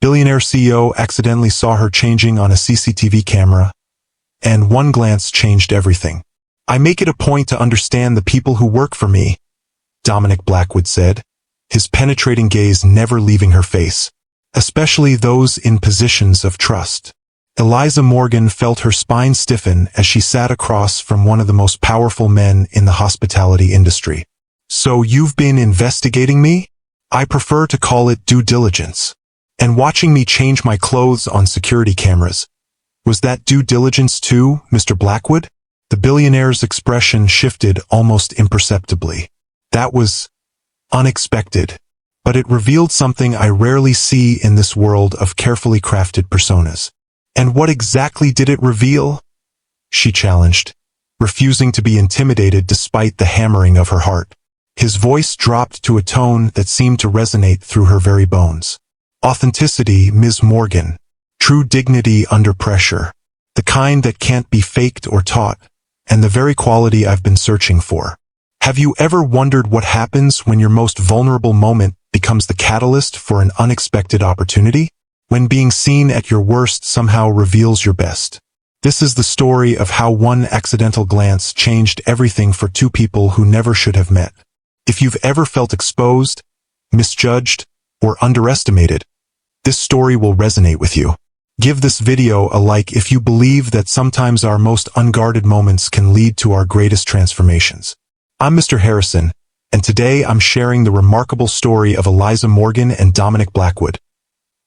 Billionaire CEO accidentally saw her changing on a CCTV camera, and one glance changed everything. I make it a point to understand the people who work for me, Dominic Blackwood said, his penetrating gaze never leaving her face, especially those in positions of trust. Eliza Morgan felt her spine stiffen as she sat across from one of the most powerful men in the hospitality industry. So you've been investigating me? I prefer to call it due diligence. And watching me change my clothes on security cameras. Was that due diligence too, Mr. Blackwood? The billionaire's expression shifted almost imperceptibly. That was unexpected, but it revealed something I rarely see in this world of carefully crafted personas. And what exactly did it reveal? She challenged, refusing to be intimidated despite the hammering of her heart. His voice dropped to a tone that seemed to resonate through her very bones. Authenticity, Ms. Morgan. True dignity under pressure. The kind that can't be faked or taught, and the very quality I've been searching for. Have you ever wondered what happens when your most vulnerable moment becomes the catalyst for an unexpected opportunity? When being seen at your worst somehow reveals your best. This is the story of how one accidental glance changed everything for two people who never should have met. If you've ever felt exposed, misjudged, or underestimated, this story will resonate with you. Give this video a like if you believe that sometimes our most unguarded moments can lead to our greatest transformations. I'm Mr. Harrison, and today I'm sharing the remarkable story of Eliza Morgan and Dominic Blackwood.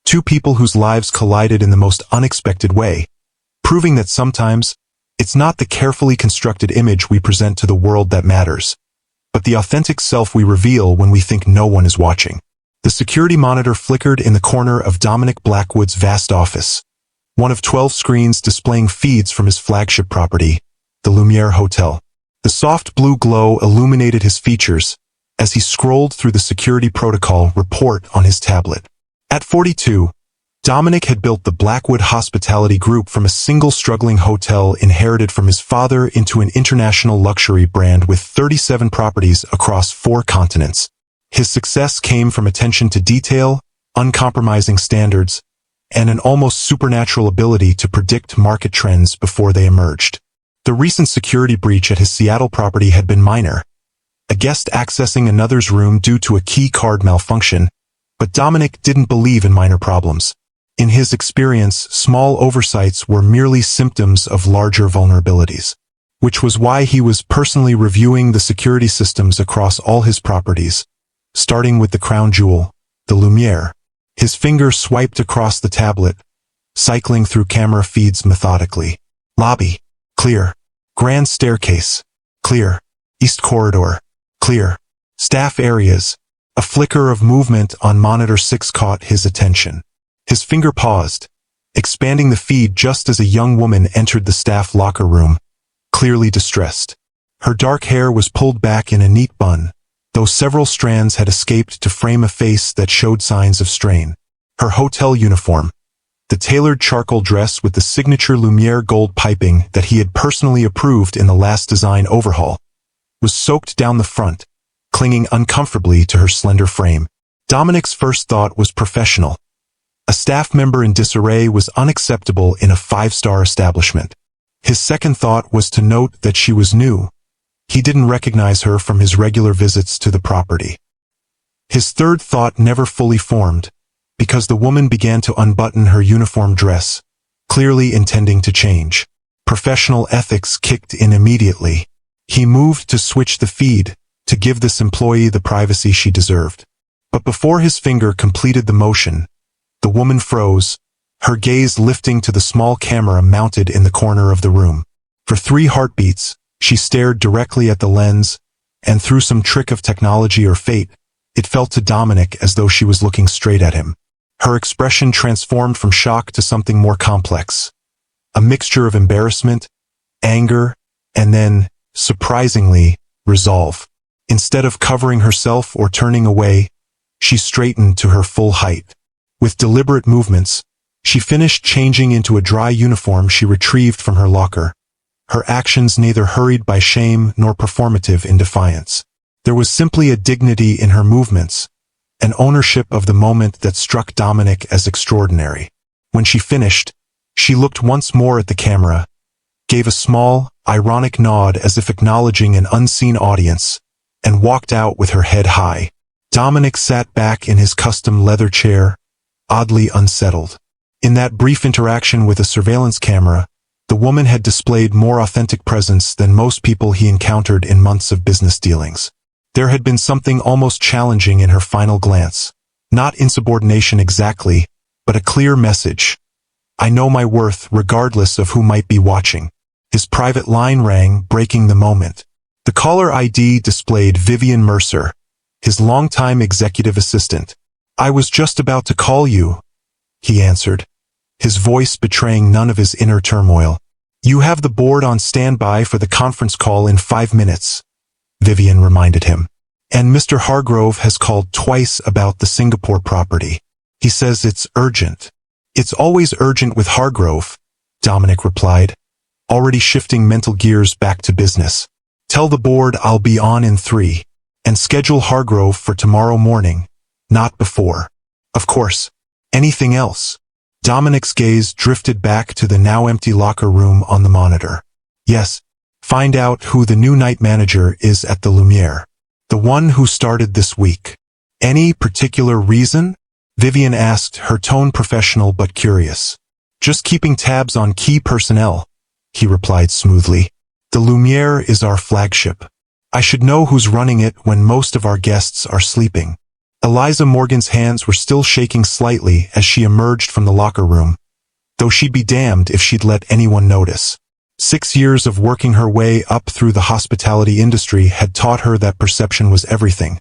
Two people whose lives collided in the most unexpected way, proving that sometimes, it's not the carefully constructed image we present to the world that matters, but the authentic self we reveal when we think no one is watching. The security monitor flickered in the corner of Dominic Blackwood's vast office, one of 12 screens displaying feeds from his flagship property, the Lumiere Hotel. The soft blue glow illuminated his features as he scrolled through the security protocol report on his tablet. At 42, Dominic had built the Blackwood Hospitality Group from a single struggling hotel inherited from his father into an international luxury brand with 37 properties across 4 continents. His success came from attention to detail, uncompromising standards, and an almost supernatural ability to predict market trends before they emerged. The recent security breach at his Seattle property had been minor, a guest accessing another's room due to a key card malfunction, but Dominic didn't believe in minor problems. In his experience, small oversights were merely symptoms of larger vulnerabilities, which was why he was personally reviewing the security systems across all his properties, starting with the crown jewel, the Lumiere. His finger swiped across the tablet, cycling through camera feeds methodically. Lobby, clear. Grand staircase, clear. East corridor, clear. Staff areas. A flicker of movement on monitor 6 caught his attention. His finger paused, expanding the feed just as a young woman entered the staff locker room, clearly distressed. Her dark hair was pulled back in a neat bun, though several strands had escaped to frame a face that showed signs of strain. Her hotel uniform, the tailored charcoal dress with the signature Lumiere gold piping that he had personally approved in the last design overhaul, was soaked down the front, clinging uncomfortably to her slender frame. Dominic's first thought was professional. A staff member in disarray was unacceptable in a 5-star establishment. His second thought was to note that she was new. He didn't recognize her from his regular visits to the property. His third thought never fully formed, because the woman began to unbutton her uniform dress, clearly intending to change. Professional ethics kicked in immediately. He moved to switch the feed, to give this employee the privacy she deserved. But before his finger completed the motion, the woman froze, her gaze lifting to the small camera mounted in the corner of the room. For 3 heartbeats, she stared directly at the lens, and through some trick of technology or fate, it felt to Dominic as though she was looking straight at him. Her expression transformed from shock to something more complex. A mixture of embarrassment, anger, and then, surprisingly, resolve. Instead of covering herself or turning away, she straightened to her full height. With deliberate movements, she finished changing into a dry uniform she retrieved from her locker, her actions neither hurried by shame nor performative in defiance. There was simply a dignity in her movements, an ownership of the moment that struck Dominic as extraordinary. When she finished, she looked once more at the camera, gave a small, ironic nod as if acknowledging an unseen audience, and walked out with her head high. Dominic sat back in his custom leather chair, oddly unsettled. In that brief interaction with a surveillance camera, the woman had displayed more authentic presence than most people he encountered in months of business dealings. There had been something almost challenging in her final glance. Not insubordination exactly, but a clear message. I know my worth regardless of who might be watching. His private line rang, breaking the moment. The caller ID displayed Vivian Mercer, his longtime executive assistant. I was just about to call you, he answered, his voice betraying none of his inner turmoil. You have the board on standby for the conference call in 5 minutes, Vivian reminded him. And Mr. Hargrove has called twice about the Singapore property. He says it's urgent. It's always urgent with Hargrove, Dominic replied, already shifting mental gears back to business. Tell the board I'll be on in 3, and schedule Hargrove for tomorrow morning, not before. Of course. Anything else? Dominic's gaze drifted back to the now empty locker room on the monitor. Yes. Find out who the new night manager is at the Lumiere. The one who started this week. Any particular reason? Vivian asked, her tone professional but curious. Just keeping tabs on key personnel, he replied smoothly. The Lumiere is our flagship. I should know who's running it when most of our guests are sleeping. Eliza Morgan's hands were still shaking slightly as she emerged from the locker room, though she'd be damned if she'd let anyone notice. 6 years of working her way up through the hospitality industry had taught her that perception was everything,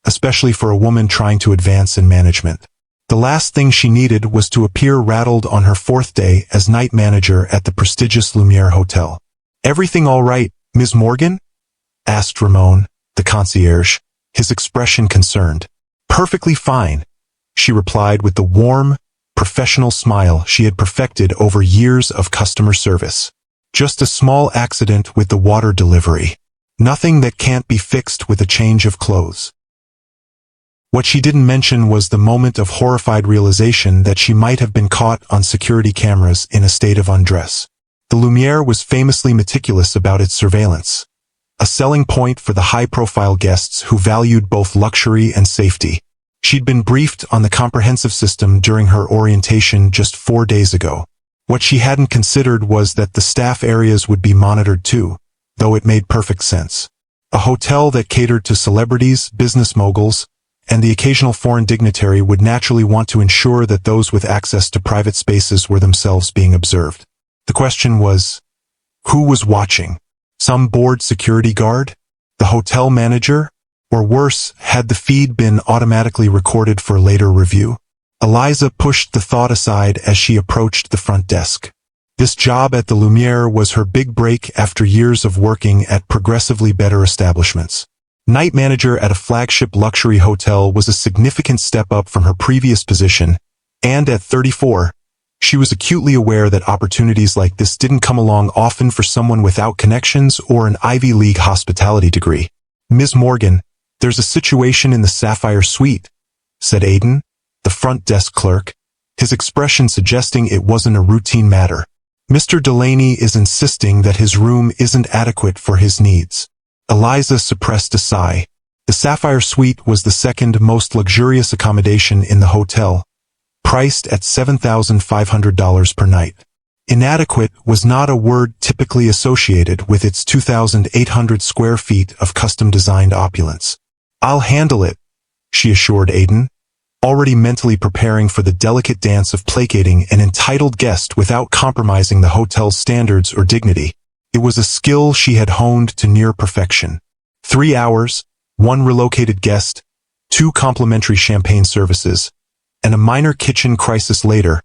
especially for a woman trying to advance in management. The last thing she needed was to appear rattled on her 4th day as night manager at the prestigious Lumiere Hotel. Everything all right, Ms. Morgan? Asked Ramon, the concierge, his expression concerned. Perfectly fine, she replied with the warm, professional smile she had perfected over years of customer service. Just a small accident with the water delivery. Nothing that can't be fixed with a change of clothes. What she didn't mention was the moment of horrified realization that she might have been caught on security cameras in a state of undress. The Lumiere was famously meticulous about its surveillance, a selling point for the high-profile guests who valued both luxury and safety. She'd been briefed on the comprehensive system during her orientation just 4 days ago. What she hadn't considered was that the staff areas would be monitored too, though it made perfect sense. A hotel that catered to celebrities, business moguls, and the occasional foreign dignitary would naturally want to ensure that those with access to private spaces were themselves being observed. The question was, who was watching? Some bored security guard? The hotel manager? Or worse, had the feed been automatically recorded for later review? Eliza pushed the thought aside as she approached the front desk. This job at the Lumiere was her big break after years of working at progressively better establishments. Night manager at a flagship luxury hotel was a significant step up from her previous position, and at 34, she was acutely aware that opportunities like this didn't come along often for someone without connections or an Ivy League hospitality degree. Ms. Morgan, there's a situation in the Sapphire Suite, said Aiden, the front desk clerk, his expression suggesting it wasn't a routine matter. Mr. Delaney is insisting that his room isn't adequate for his needs. Eliza suppressed a sigh. The Sapphire Suite was the second most luxurious accommodation in the hotel, priced at $7,500 per night. Inadequate was not a word typically associated with its 2,800 square feet of custom-designed opulence. I'll handle it, she assured Aiden, already mentally preparing for the delicate dance of placating an entitled guest without compromising the hotel's standards or dignity. It was a skill she had honed to near perfection. 3 hours, 1 relocated guest, 2 complimentary champagne services, and a minor kitchen crisis later,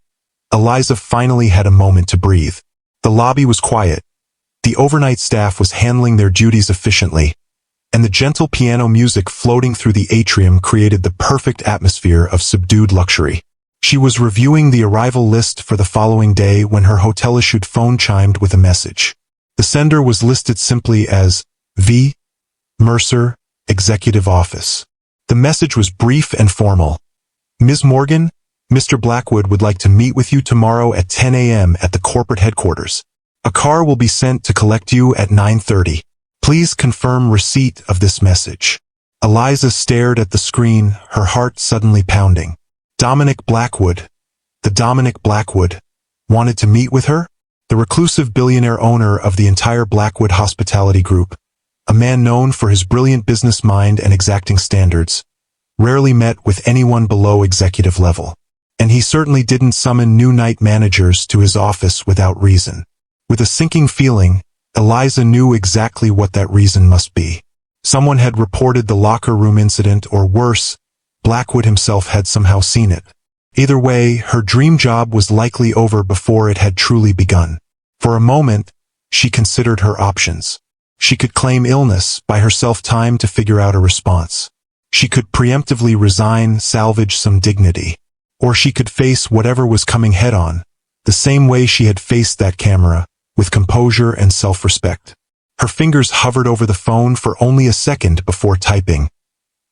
Eliza finally had a moment to breathe. The lobby was quiet. The overnight staff was handling their duties efficiently, and the gentle piano music floating through the atrium created the perfect atmosphere of subdued luxury. She was reviewing the arrival list for the following day when her hotel-issued phone chimed with a message. The sender was listed simply as V. Mercer, Executive Office. The The message was brief and formal. Ms. Morgan, Mr. Blackwood would like to meet with you tomorrow at 10 a.m. at the corporate headquarters. A car will be sent to collect you at 9:30. Please confirm receipt of this message. Eliza stared at the screen, her heart suddenly pounding. Dominic Blackwood, the Dominic Blackwood, wanted to meet with her? The reclusive billionaire owner of the entire Blackwood Hospitality Group, a man known for his brilliant business mind and exacting standards, rarely met with anyone below executive level. And he certainly didn't summon new night managers to his office without reason. With a sinking feeling, Eliza knew exactly what that reason must be. Someone had reported the locker room incident, or worse, Blackwood himself had somehow seen it. Either way, her dream job was likely over before it had truly begun. For a moment, she considered her options. She could claim illness, buy herself time to figure out a response. She could preemptively resign, salvage some dignity. Or she could face whatever was coming head-on, the same way she had faced that camera, with composure and self-respect. Her fingers hovered over the phone for only a second before typing.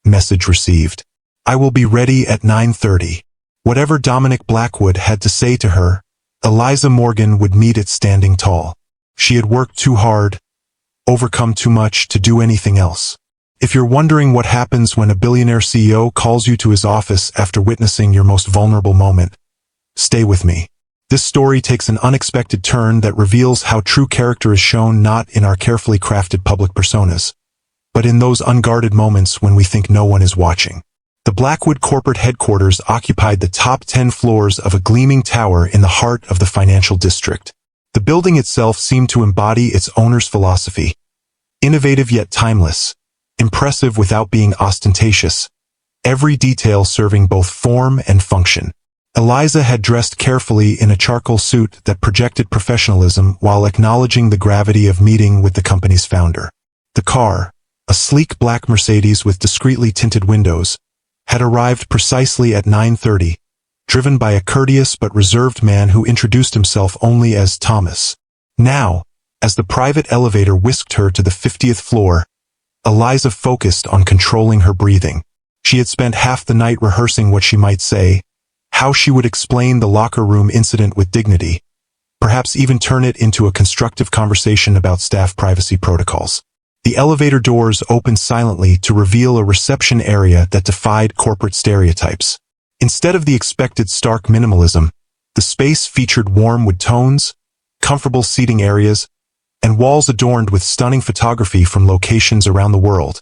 Message received. I will be ready at 9:30. Whatever Dominic Blackwood had to say to her, Eliza Morgan would meet it standing tall. She had worked too hard, overcome too much to do anything else. If you're wondering what happens when a billionaire CEO calls you to his office after witnessing your most vulnerable moment, stay with me. This story takes an unexpected turn that reveals how true character is shown not in our carefully crafted public personas, but in those unguarded moments when we think no one is watching. The Blackwood corporate headquarters occupied the top 10 floors of a gleaming tower in the heart of the financial district. The building itself seemed to embody its owner's philosophy. Innovative yet timeless, impressive without being ostentatious, every detail serving both form and function. Eliza had dressed carefully in a charcoal suit that projected professionalism while acknowledging the gravity of meeting with the company's founder. The car, a sleek black Mercedes with discreetly tinted windows, had arrived precisely at 9:30, driven by a courteous but reserved man who introduced himself only as Thomas. Now, as the private elevator whisked her to the 50th floor, Eliza focused on controlling her breathing. She had spent half the night rehearsing what she might say, how she would explain the locker room incident with dignity, perhaps even turn it into a constructive conversation about staff privacy protocols. The elevator doors opened silently to reveal a reception area that defied corporate stereotypes. Instead of the expected stark minimalism, the space featured warm wood tones, comfortable seating areas, and walls adorned with stunning photography from locations around the world.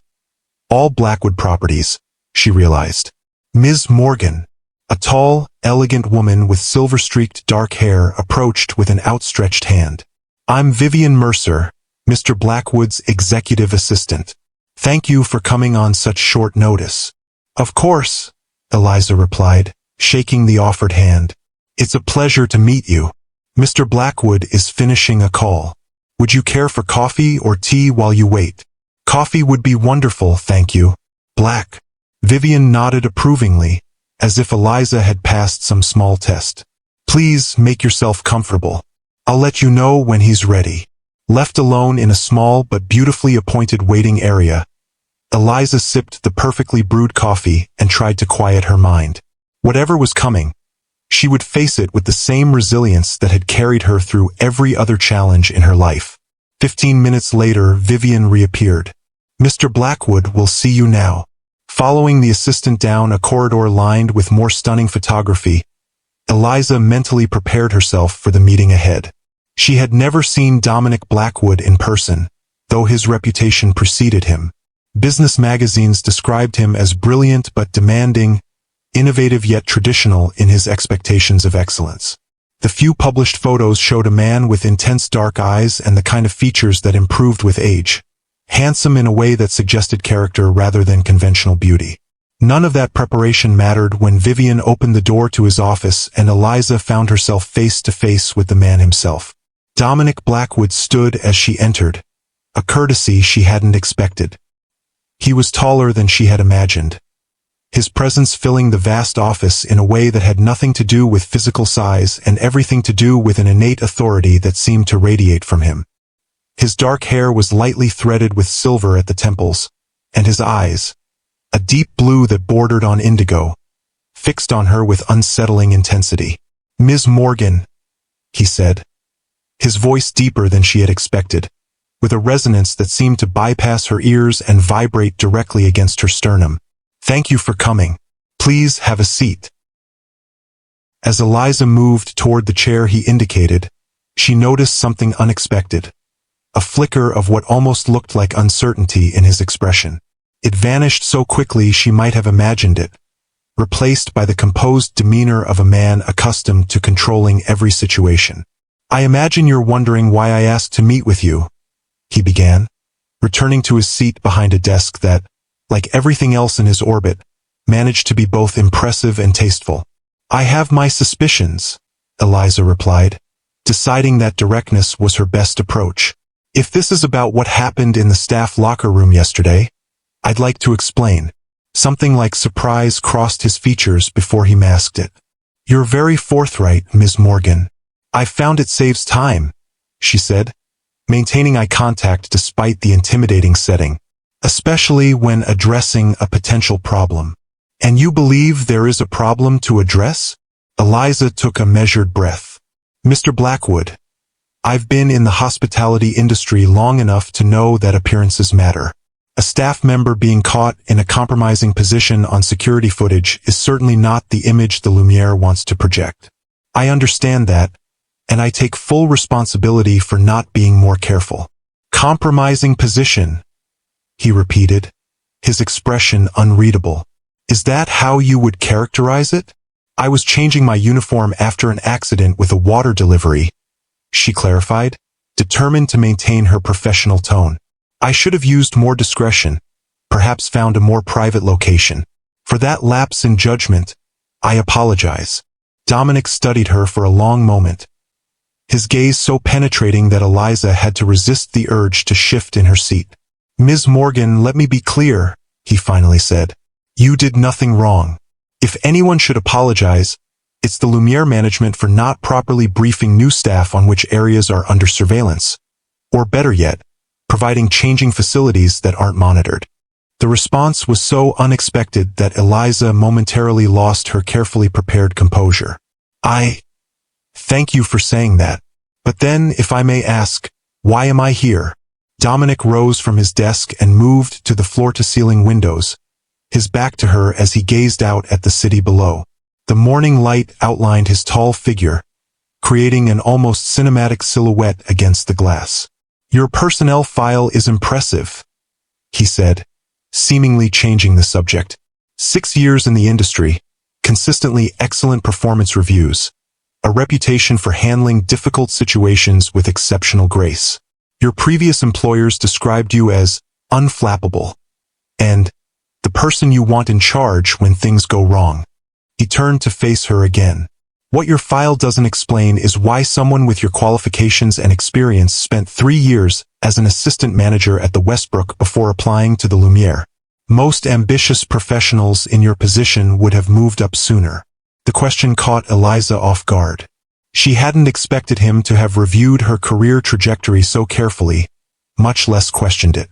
All Blackwood properties, she realized. Ms. Morgan, a tall, elegant woman with silver-streaked dark hair, approached with an outstretched hand. I'm Vivian Mercer, Mr. Blackwood's executive assistant. Thank you for coming on such short notice. Of course, Eliza replied, shaking the offered hand. It's a pleasure to meet you. Mr. Blackwood is finishing a call. Would you care for coffee or tea while you wait? Coffee would be wonderful, thank you. Black. Vivian nodded approvingly, as if Eliza had passed some small test. Please make yourself comfortable. I'll let you know when he's ready. Left alone in a small but beautifully appointed waiting area, Eliza sipped the perfectly brewed coffee and tried to quiet her mind. Whatever was coming, she would face it with the same resilience that had carried her through every other challenge in her life. 15 minutes later, Vivian reappeared. Mr. Blackwood will see you now. Following the assistant down a corridor lined with more stunning photography, Eliza mentally prepared herself for the meeting ahead. She had never seen Dominic Blackwood in person, though his reputation preceded him. Business magazines described him as brilliant but demanding, innovative yet traditional in his expectations of excellence. The few published photos showed a man with intense dark eyes and the kind of features that improved with age, handsome in a way that suggested character rather than conventional beauty. None of that preparation mattered when Vivian opened the door to his office and Eliza found herself face to face with the man himself. Dominic Blackwood stood as she entered, a courtesy she hadn't expected. He was taller than she had imagined, his presence filling the vast office in a way that had nothing to do with physical size and everything to do with an innate authority that seemed to radiate from him. His dark hair was lightly threaded with silver at the temples, and his eyes, a deep blue that bordered on indigo, fixed on her with unsettling intensity. "Ms. Morgan," he said, his voice deeper than she had expected, with a resonance that seemed to bypass her ears and vibrate directly against her sternum. "Thank you for coming. Please have a seat." As Eliza moved toward the chair he indicated, she noticed something unexpected, a flicker of what almost looked like uncertainty in his expression. It vanished so quickly she might have imagined it, replaced by the composed demeanor of a man accustomed to controlling every situation. "I imagine you're wondering why I asked to meet with you," he began, returning to his seat behind a desk that, like everything else in his orbit, managed to be both impressive and tasteful. "I have my suspicions," Eliza replied, deciding that directness was her best approach. "If this is about what happened in the staff locker room yesterday, I'd like to explain." Something like surprise crossed his features before he masked it. "You're very forthright, Ms. Morgan. I found it saves time," she said, maintaining eye contact despite the intimidating setting, "especially when addressing a potential problem." "And you believe there is a problem to address?" Eliza took a measured breath. "Mr. Blackwood, I've been in the hospitality industry long enough to know that appearances matter. A staff member being caught in a compromising position on security footage is certainly not the image the Lumiere wants to project. I understand that, and I take full responsibility for not being more careful." "Compromising position," he repeated, his expression unreadable. "Is that how you would characterize it?" "I was changing my uniform after an accident with a water delivery," she clarified, determined to maintain her professional tone. "I should have used more discretion, perhaps found a more private location. For that lapse in judgment, I apologize." Dominic studied her for a long moment, his gaze so penetrating that Eliza had to resist the urge to shift in her seat. "Ms. Morgan, let me be clear," he finally said. "You did nothing wrong. If anyone should apologize, it's the Lumiere management for not properly briefing new staff on which areas are under surveillance, or better yet, providing changing facilities that aren't monitored." The response was so unexpected that Eliza momentarily lost her carefully prepared composure. Thank you for saying that. But then, if I may ask, why am I here?" Dominic rose from his desk and moved to the floor-to-ceiling windows, his back to her as he gazed out at the city below. The morning light outlined his tall figure, creating an almost cinematic silhouette against the glass. "Your personnel file is impressive," he said, seemingly changing the subject. 6 years in the industry, consistently excellent performance reviews, a reputation for handling difficult situations with exceptional grace. Your previous employers described you as unflappable and the person you want in charge when things go wrong. He turned to face her again. "What your file doesn't explain is why someone with your qualifications and experience spent 3 years as an assistant manager at the Westbrook before applying to the Lumiere. Most ambitious professionals in your position would have moved up sooner." The question caught Eliza off guard. She hadn't expected him to have reviewed her career trajectory so carefully, much less questioned it.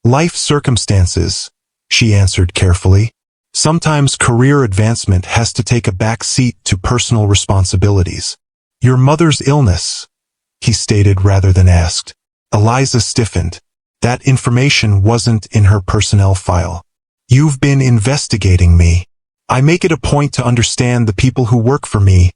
"Life circumstances," she answered carefully. "Sometimes career advancement has to take a back seat to personal responsibilities." "Your mother's illness," he stated rather than asked. Eliza stiffened. That information wasn't in her personnel file. "You've been investigating me. I make it a point to understand the people who work for me,"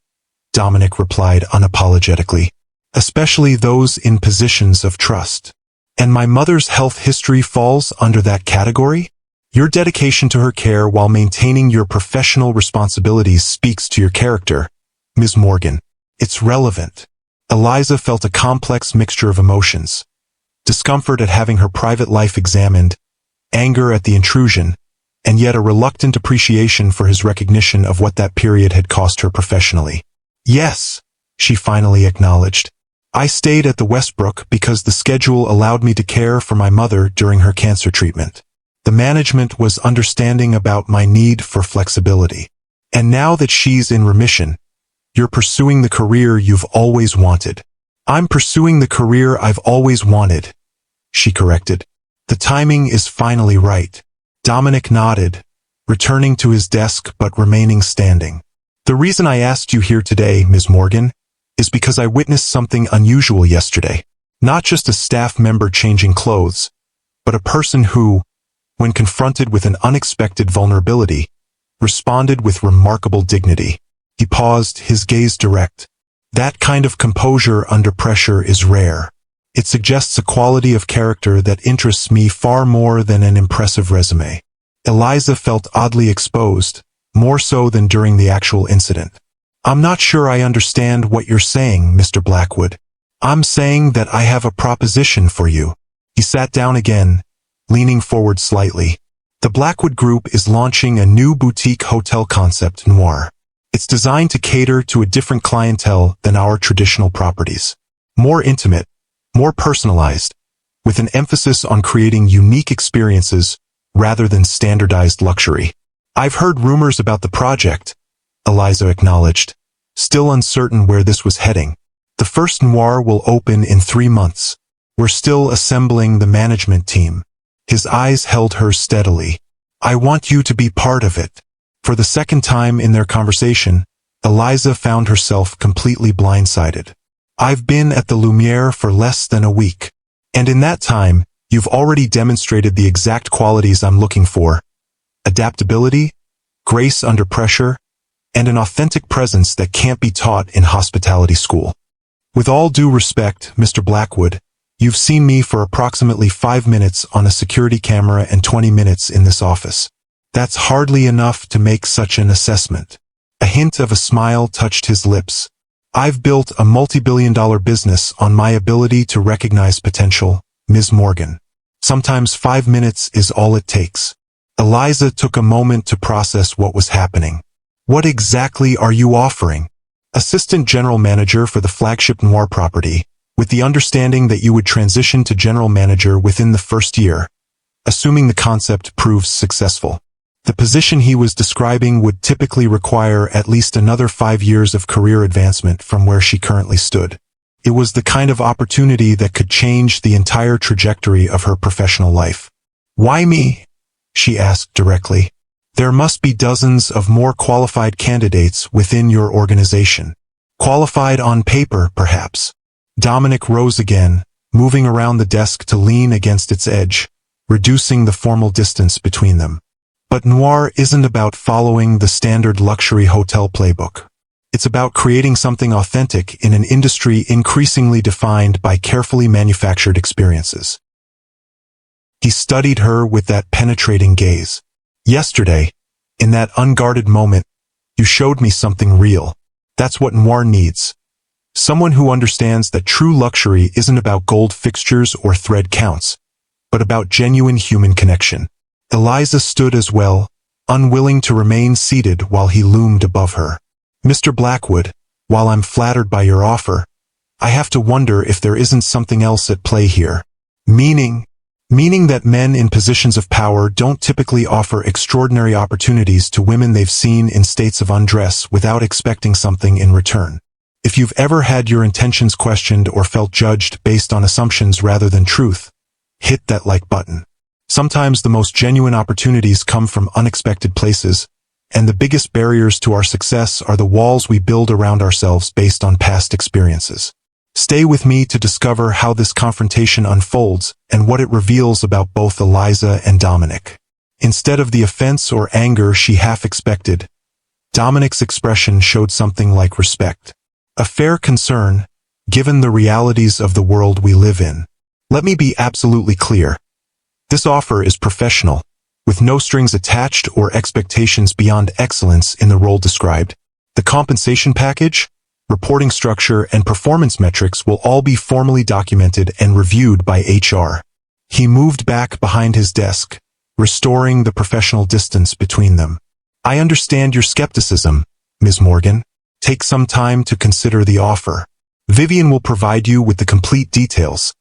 Dominic replied unapologetically, "especially those in positions of trust. And my mother's health history falls under that category? Your dedication to her care while maintaining your professional responsibilities speaks to your character, Ms. Morgan. It's relevant." Eliza felt a complex mixture of emotions: discomfort at having her private life examined, anger at the intrusion, and yet a reluctant appreciation for his recognition of what that period had cost her professionally. "Yes," she finally acknowledged. "I stayed at the Westbrook because the schedule allowed me to care for my mother during her cancer treatment. The management was understanding about my need for flexibility. And now that she's in remission, you're pursuing the career you've always wanted." "I'm pursuing the career I've always wanted," she corrected. "The timing is finally right." Dominic nodded, returning to his desk but remaining standing. "The reason I asked you here today, Ms. Morgan, is because I witnessed something unusual yesterday. Not just a staff member changing clothes, but a person who, when confronted with an unexpected vulnerability, responded with remarkable dignity." He paused, his gaze direct. "That kind of composure under pressure is rare. It suggests a quality of character that interests me far more than an impressive resume." Eliza felt oddly exposed, more so than during the actual incident. "I'm not sure I understand what you're saying, Mr. Blackwood. I'm saying that I have a proposition for you." He sat down again, leaning forward slightly. "The Blackwood Group is launching a new boutique hotel concept, Noir. It's designed to cater to a different clientele than our traditional properties. More intimate, more personalized, with an emphasis on creating unique experiences rather than standardized luxury." "I've heard rumors about the project," Eliza acknowledged, still uncertain where this was heading. "The first Noir will open in 3 months. We're still assembling the management team." His eyes held hers steadily. "I want you to be part of it." For the second time in their conversation, Eliza found herself completely blindsided. "I've been at the Lumiere for less than a week. And in that time, you've already demonstrated the exact qualities I'm looking for. Adaptability, grace under pressure, and an authentic presence that can't be taught in hospitality school. With all due respect, Mr. Blackwood, you've seen me for approximately 5 minutes on a security camera and 20 minutes in this office. That's hardly enough to make such an assessment." A hint of a smile touched his lips. "I've built a multi-billion-dollar business on my ability to recognize potential, Ms. Morgan. Sometimes 5 minutes is all it takes." Eliza took a moment to process what was happening. "What exactly are you offering?" "Assistant General Manager for the flagship Noir property, with the understanding that you would transition to General Manager within the first year, assuming the concept proves successful." The position he was describing would typically require at least another 5 years of career advancement from where she currently stood. It was the kind of opportunity that could change the entire trajectory of her professional life. "Why me?" she asked directly. "There must be dozens of more qualified candidates within your organization. Qualified on paper, perhaps." Dominic rose again, moving around the desk to lean against its edge, reducing the formal distance between them. "But Noir isn't about following the standard luxury hotel playbook. It's about creating something authentic in an industry increasingly defined by carefully manufactured experiences." He studied her with that penetrating gaze. "Yesterday, in that unguarded moment, you showed me something real. That's what Noir needs. Someone who understands that true luxury isn't about gold fixtures or thread counts, but about genuine human connection." Eliza stood as well, unwilling to remain seated while he loomed above her. "Mr. Blackwood, while I'm flattered by your offer, I have to wonder if there isn't something else at play here. Meaning that men in positions of power don't typically offer extraordinary opportunities to women they've seen in states of undress without expecting something in return. If you've ever had your intentions questioned or felt judged based on assumptions rather than truth, hit that like button. Sometimes the most genuine opportunities come from unexpected places, and the biggest barriers to our success are the walls we build around ourselves based on past experiences. Stay with me to discover how this confrontation unfolds and what it reveals about both Eliza and Dominic." Instead of the offense or anger she half expected, Dominic's expression showed something like respect. A fair concern, given the realities of the world we live in. "Let me be absolutely clear. This offer is professional, with no strings attached or expectations beyond excellence in the role described. The compensation package, reporting structure, and performance metrics will all be formally documented and reviewed by HR." He moved back behind his desk, restoring the professional distance between them. "I understand your skepticism, Ms. Morgan. Take some time to consider the offer. Vivian will provide you with the complete details,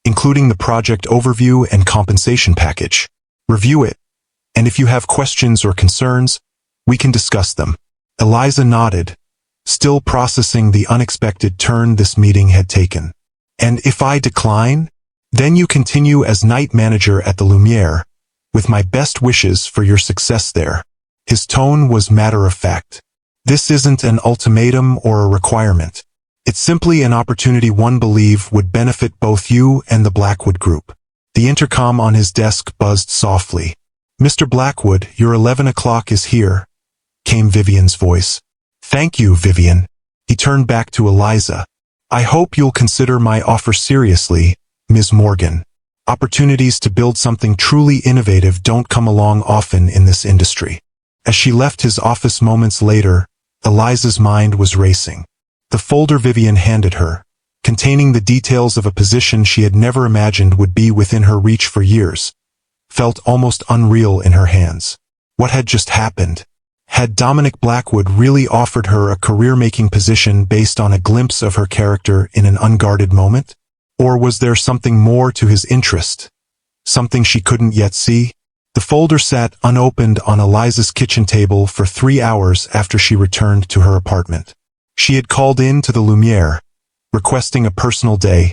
including the project overview and compensation package. Review it, and if you have questions or concerns, we can discuss them." Eliza nodded, still processing the unexpected turn this meeting had taken. "And if I decline, then you continue as night manager at the Lumiere, with my best wishes for your success there." His tone was matter-of-fact. This isn't an ultimatum or a requirement. It's simply an opportunity one believes would benefit both you and the Blackwood Group. The intercom on his desk buzzed softly. "Mr. Blackwood, your 11 o'clock is here," came Vivian's voice. "Thank you, Vivian." He turned back to Eliza. "I hope you'll consider my offer seriously, Ms. Morgan. Opportunities to build something truly innovative don't come along often in this industry." As she left his office moments later, Eliza's mind was racing. The folder Vivian handed her, containing the details of a position she had never imagined would be within her reach for years, felt almost unreal in her hands. What had just happened? Had Dominic Blackwood really offered her a career-making position based on a glimpse of her character in an unguarded moment? Or was there something more to his interest? Something she couldn't yet see? The folder sat unopened on Eliza's kitchen table for 3 hours after she returned to her apartment. She had called in to the Lumiere, requesting a personal day,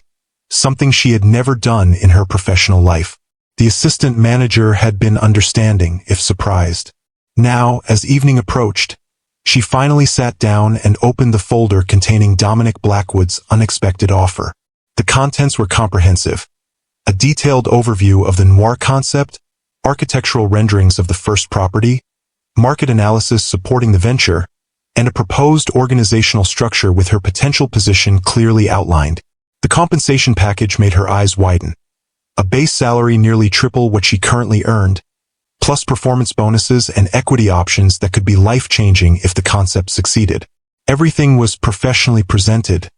something she had never done in her professional life. The assistant manager had been understanding, if surprised. Now, as evening approached, she finally sat down and opened the folder containing Dominic Blackwood's unexpected offer. The contents were comprehensive. A detailed overview of the noir concept, architectural renderings of the first property, market analysis supporting the venture, and a proposed organizational structure with her potential position clearly outlined. The compensation package made her eyes widen. A base salary nearly triple what she currently earned, plus performance bonuses and equity options that could be life-changing if the concept succeeded. Everything was professionally presented,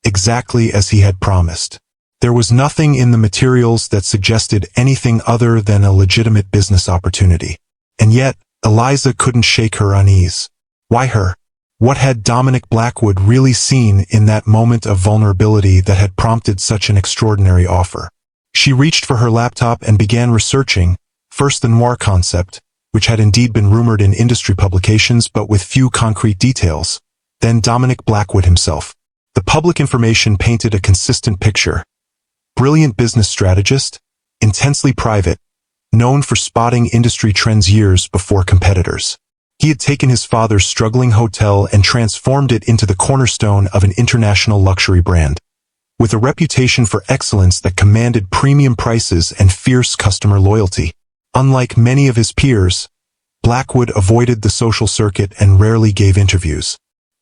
exactly as he had promised. There was nothing in the materials that suggested anything other than a legitimate business opportunity. And yet, Eliza couldn't shake her unease. Why her? What had Dominic Blackwood really seen in that moment of vulnerability that had prompted such an extraordinary offer? She reached for her laptop and began researching, first the noir concept, which had indeed been rumored in industry publications but with few concrete details, then Dominic Blackwood himself. The public information painted a consistent picture. Brilliant business strategist, intensely private, known for spotting industry trends years before competitors. He had taken his father's struggling hotel and transformed it into the cornerstone of an international luxury brand. With a reputation for excellence that commanded premium prices and fierce customer loyalty. Unlike many of his peers, Blackwood avoided the social circuit and rarely gave interviews.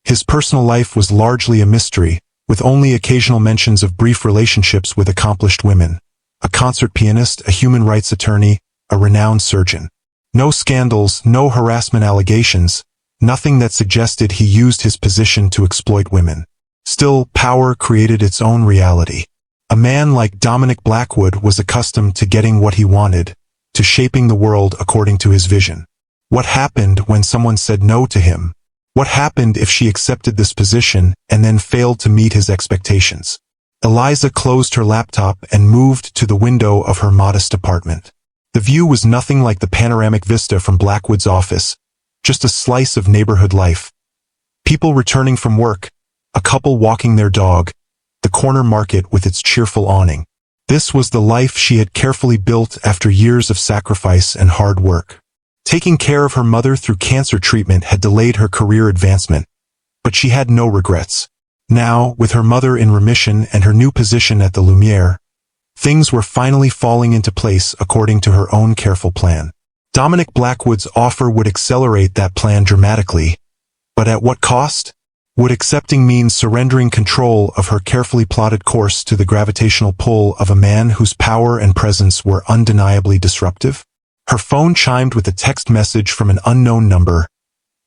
His personal life was largely a mystery, with only occasional mentions of brief relationships with accomplished women, a concert pianist, a human rights attorney, a renowned surgeon. No scandals, no harassment allegations, nothing that suggested he used his position to exploit women. Still, power created its own reality. A man like Dominic Blackwood was accustomed to getting what he wanted, to shaping the world according to his vision. What happened when someone said no to him? What happened if she accepted this position and then failed to meet his expectations? Eliza closed her laptop and moved to the window of her modest apartment. The view was nothing like the panoramic vista from Blackwood's office, just a slice of neighborhood life. People returning from work, a couple walking their dog, the corner market with its cheerful awning. This was the life she had carefully built after years of sacrifice and hard work. Taking care of her mother through cancer treatment had delayed her career advancement, but she had no regrets. Now, with her mother in remission and her new position at the Lumiere, things were finally falling into place according to her own careful plan. Dominic Blackwood's offer would accelerate that plan dramatically, but at what cost? Would accepting mean surrendering control of her carefully plotted course to the gravitational pull of a man whose power and presence were undeniably disruptive? Her phone chimed with a text message from an unknown number.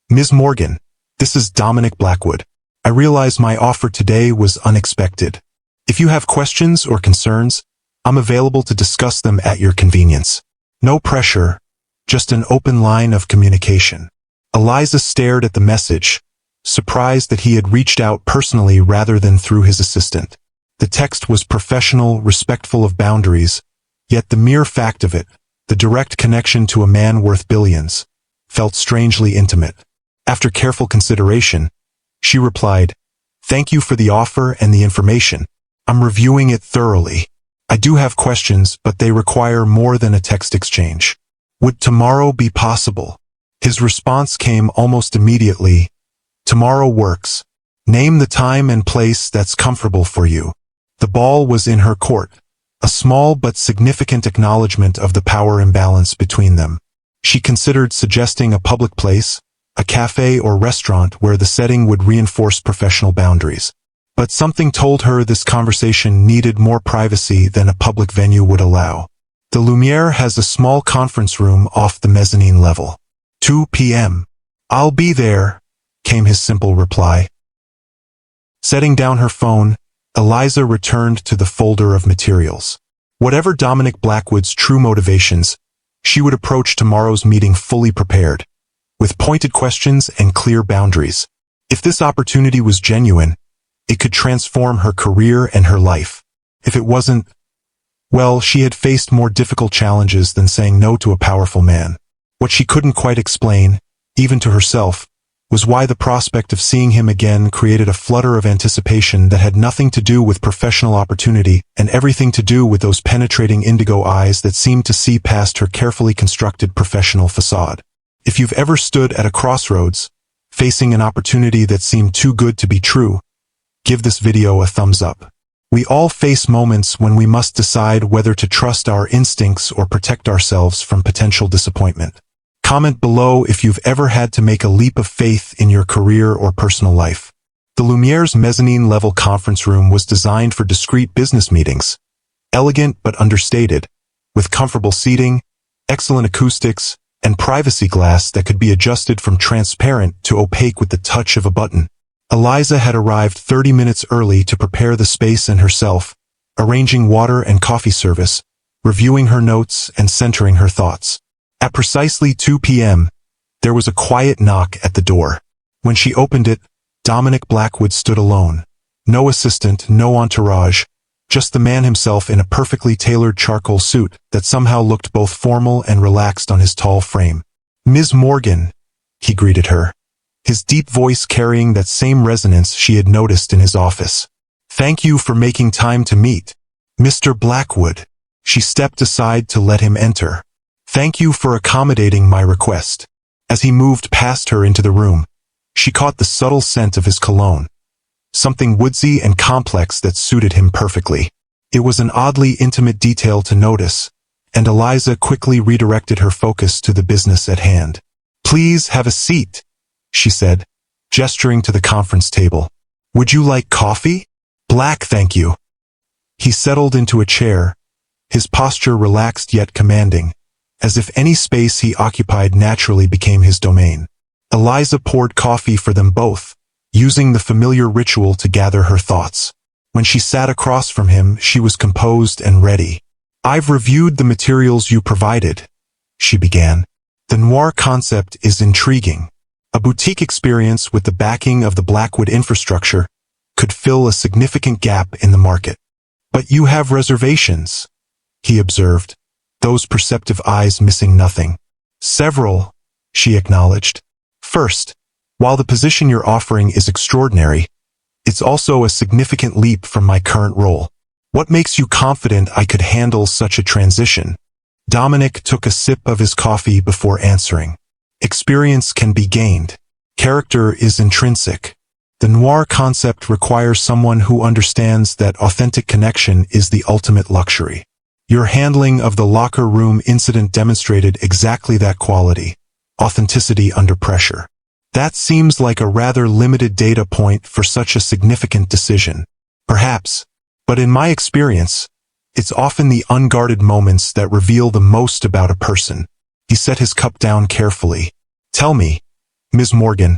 "Ms. Morgan, this is Dominic Blackwood. I realize my offer today was unexpected. If you have questions or concerns, I'm available to discuss them at your convenience. No pressure, just an open line of communication." Eliza stared at the message, surprised that he had reached out personally rather than through his assistant. The text was professional, respectful of boundaries, yet the mere fact of it, the direct connection to a man worth billions, felt strangely intimate. After careful consideration, she replied, "Thank you for the offer and the information. I'm reviewing it thoroughly. I do have questions, but they require more than a text exchange. Would tomorrow be possible?" His response came almost immediately. Tomorrow works. Name the time and place that's comfortable for you. The ball was in her court, a small but significant acknowledgement of the power imbalance between them. She considered suggesting a public place, a cafe or restaurant where the setting would reinforce professional boundaries. But something told her this conversation needed more privacy than a public venue would allow. The Lumiere has a small conference room off the mezzanine level. 2 p.m. I'll be there, came his simple reply. Setting down her phone, Eliza returned to the folder of materials. Whatever Dominic Blackwood's true motivations, she would approach tomorrow's meeting fully prepared, with pointed questions and clear boundaries. If this opportunity was genuine, it could transform her career and her life. If it wasn't, well, she had faced more difficult challenges than saying no to a powerful man. What she couldn't quite explain, even to herself, was why the prospect of seeing him again created a flutter of anticipation that had nothing to do with professional opportunity and everything to do with those penetrating indigo eyes that seemed to see past her carefully constructed professional facade. If you've ever stood at a crossroads, facing an opportunity that seemed too good to be true, give this video a thumbs up. We all face moments when we must decide whether to trust our instincts or protect ourselves from potential disappointment. Comment below if you've ever had to make a leap of faith in your career or personal life. The Lumiere's mezzanine-level conference room was designed for discreet business meetings. Elegant but understated, with comfortable seating, excellent acoustics, and privacy glass that could be adjusted from transparent to opaque with the touch of a button. Eliza had arrived 30 minutes early to prepare the space and herself, arranging water and coffee service, reviewing her notes and centering her thoughts. At precisely 2 p.m., there was a quiet knock at the door. When she opened it, Dominic Blackwood stood alone. No assistant, no entourage, just the man himself in a perfectly tailored charcoal suit that somehow looked both formal and relaxed on his tall frame. "Ms. Morgan," he greeted her, his deep voice carrying that same resonance she had noticed in his office. "Thank you for making time to meet. Mr. Blackwood." She stepped aside to let him enter. "Thank you for accommodating my request." As he moved past her into the room, she caught the subtle scent of his cologne, something woodsy and complex that suited him perfectly. It was an oddly intimate detail to notice, and Eliza quickly redirected her focus to the business at hand. "Please have a seat," she said, gesturing to the conference table. "Would you like coffee?" "Black, thank you." He settled into a chair, his posture relaxed yet commanding, as if any space he occupied naturally became his domain. Eliza poured coffee for them both, using the familiar ritual to gather her thoughts. When she sat across from him, she was composed and ready. "I've reviewed the materials you provided," she began. "The noir concept is intriguing. A boutique experience with the backing of the Blackwood infrastructure could fill a significant gap in the market. But you have reservations," he observed, those perceptive eyes missing nothing. "Several," she acknowledged. "First, while the position you're offering is extraordinary, it's also a significant leap from my current role. What makes you confident I could handle such a transition?" Dominic took a sip of his coffee before answering. "Experience can be gained. Character is intrinsic. The noir concept requires someone who understands that authentic connection is the ultimate luxury. Your handling of the locker room incident demonstrated exactly that quality, authenticity under pressure. That seems like a rather limited data point for such a significant decision. Perhaps, but in my experience, it's often the unguarded moments that reveal the most about a person." He set his cup down carefully. "Tell me, Ms. Morgan,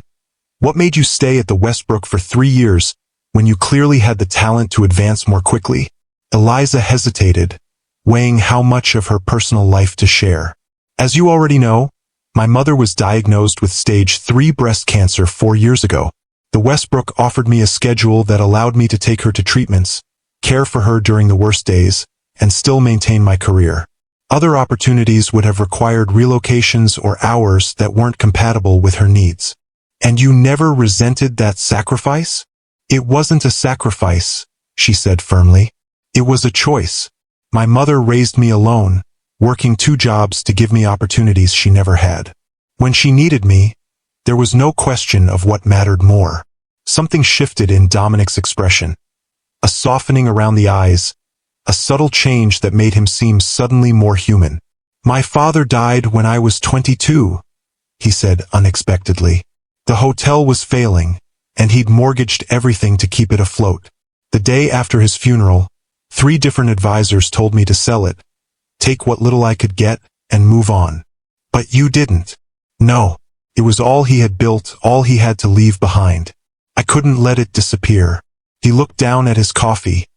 what made you stay at the Westbrook for 3 years when you clearly had the talent to advance more quickly?" Eliza hesitated, weighing how much of her personal life to share. "As you already know, my mother was diagnosed with stage 3 breast cancer 4 years ago. The Westbrook offered me a schedule that allowed me to take her to treatments, care for her during the worst days, and still maintain my career. Other opportunities would have required relocations or hours that weren't compatible with her needs." "And you never resented that sacrifice?" "It wasn't a sacrifice," she said firmly. "It was a choice. My mother raised me alone, working 2 jobs to give me opportunities she never had. When she needed me, there was no question of what mattered more. Something shifted in Dominic's expression. A softening around the eyes, a subtle change that made him seem suddenly more human. "My father died when I was 22, he said unexpectedly. The hotel was failing, and he'd mortgaged everything to keep it afloat. The day after his funeral, 3 different advisors told me to sell it, take what little I could get, and move on. But you didn't. No, it was all he had built, all he had to leave behind. I couldn't let it disappear." He looked down at his coffee,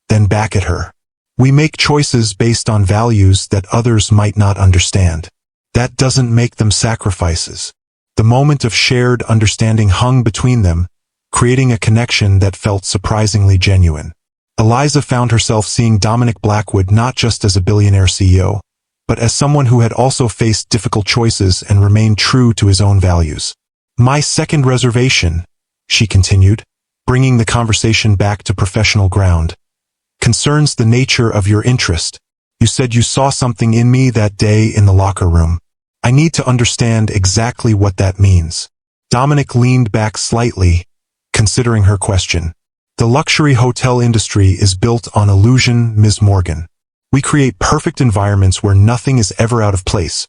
then back at her. "We make choices based on values that others might not understand. That doesn't make them sacrifices." The moment of shared understanding hung between them, creating a connection that felt surprisingly genuine. Eliza found herself seeing Dominic Blackwood not just as a billionaire CEO, but as someone who had also faced difficult choices and remained true to his own values. "My second reservation," she continued, bringing the conversation back to professional ground, "concerns the nature of your interest. You said you saw something in me that day in the locker room. I need to understand exactly what that means." Dominic leaned back slightly, considering her question. "The luxury hotel industry is built on illusion, Ms. Morgan. We create perfect environments where nothing is ever out of place,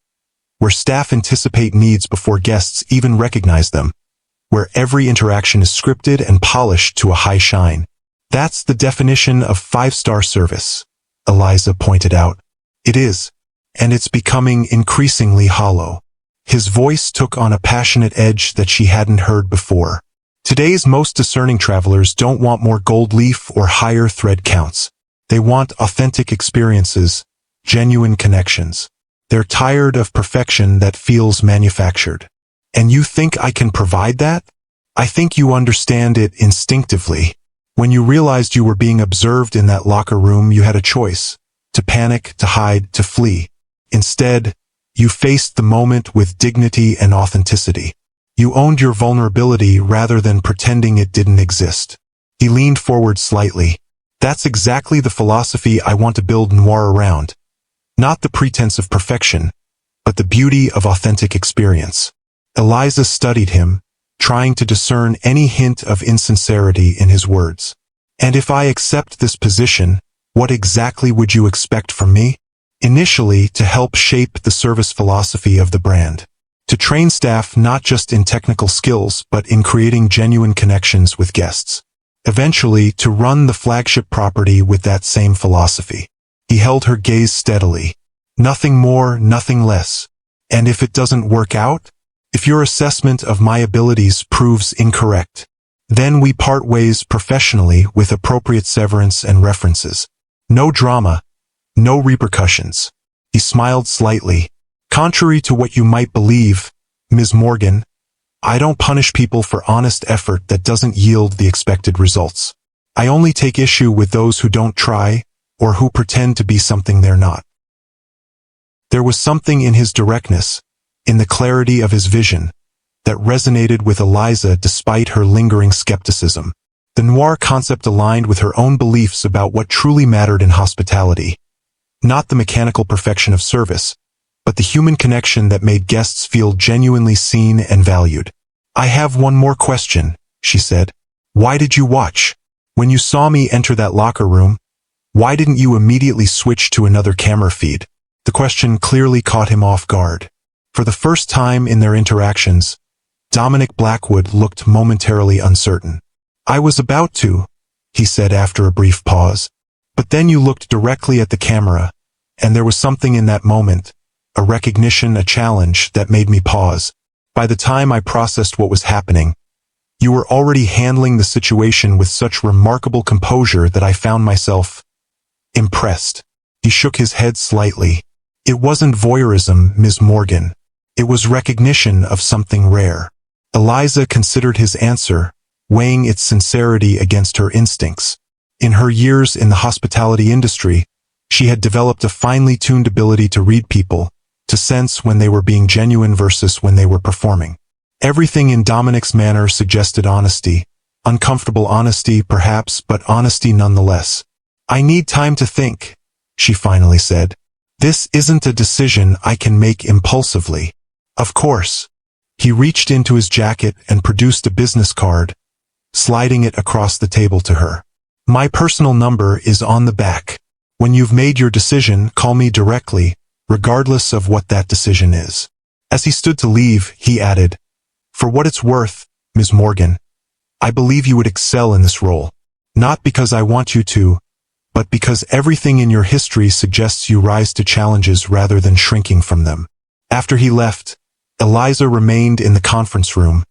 where staff anticipate needs before guests even recognize them, where every interaction is scripted and polished to a high shine. That's the definition of 5-star service," Eliza pointed out. "It is, and it's becoming increasingly hollow." His voice took on a passionate edge that she hadn't heard before. "Today's most discerning travelers don't want more gold leaf or higher thread counts. They want authentic experiences, genuine connections. They're tired of perfection that feels manufactured. And you think I can provide that? I think you understand it instinctively. When you realized you were being observed in that locker room, you had a choice: to panic, to hide, to flee. Instead, you faced the moment with dignity and authenticity. You owned your vulnerability rather than pretending it didn't exist." He leaned forward slightly. "That's exactly the philosophy I want to build Noir around. Not the pretense of perfection, but the beauty of authentic experience." Eliza studied him, trying to discern any hint of insincerity in his words. "And if I accept this position, what exactly would you expect from me?" "Initially, to help shape the service philosophy of the brand. To train staff not just in technical skills but in creating genuine connections with guests. Eventually, to run the flagship property with that same philosophy." He held her gaze steadily. "Nothing more, nothing less. And if it doesn't work out? If your assessment of my abilities proves incorrect, then we part ways professionally with appropriate severance and references. No drama, no repercussions." He smiled slightly. "Contrary to what you might believe, Ms. Morgan, I don't punish people for honest effort that doesn't yield the expected results. I only take issue with those who don't try or who pretend to be something they're not." There was something in his directness, in the clarity of his vision, that resonated with Eliza despite her lingering skepticism. The Noir concept aligned with her own beliefs about what truly mattered in hospitality. Not the mechanical perfection of service, but the human connection that made guests feel genuinely seen and valued. "I have one more question," she said. "Why did you watch? When you saw me enter that locker room, why didn't you immediately switch to another camera feed?" The question clearly caught him off guard. For the first time in their interactions, Dominic Blackwood looked momentarily uncertain. "I was about to," he said after a brief pause. "But then you looked directly at the camera, and there was something in that moment, a recognition, a challenge, that made me pause. By the time I processed what was happening, you were already handling the situation with such remarkable composure that I found myself impressed." He shook his head slightly. "It wasn't voyeurism, Ms. Morgan. It was recognition of something rare." Eliza considered his answer, weighing its sincerity against her instincts. In her years in the hospitality industry, she had developed a finely tuned ability to read people, to sense when they were being genuine versus when they were performing. Everything in Dominic's manner suggested honesty. Uncomfortable honesty, perhaps, but honesty nonetheless. "I need time to think," she finally said. "This isn't a decision I can make impulsively." Of course. He reached into his jacket and produced a business card, sliding it across the table to her. My personal number is on the back. When you've made your decision, call me directly, regardless of what that decision is. As he stood to leave, he added, For what it's worth, Ms. Morgan, I believe you would excel in this role. Not because I want you to, but because everything in your history suggests you rise to challenges rather than shrinking from them. After he left, Eliza remained in the conference room,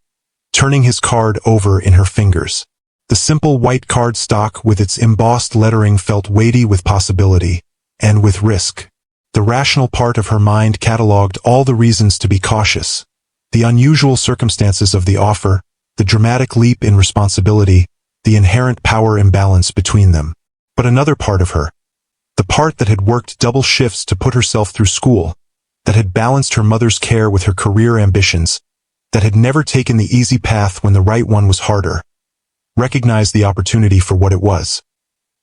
turning his card over in her fingers. The simple white cardstock with its embossed lettering felt weighty with possibility, and with risk. The rational part of her mind catalogued all the reasons to be cautious. The unusual circumstances of the offer, the dramatic leap in responsibility, the inherent power imbalance between them. But another part of her, the part that had worked double shifts to put herself through school, that had balanced her mother's care with her career ambitions, that had never taken the easy path when the right one was harder, recognized the opportunity for what it was.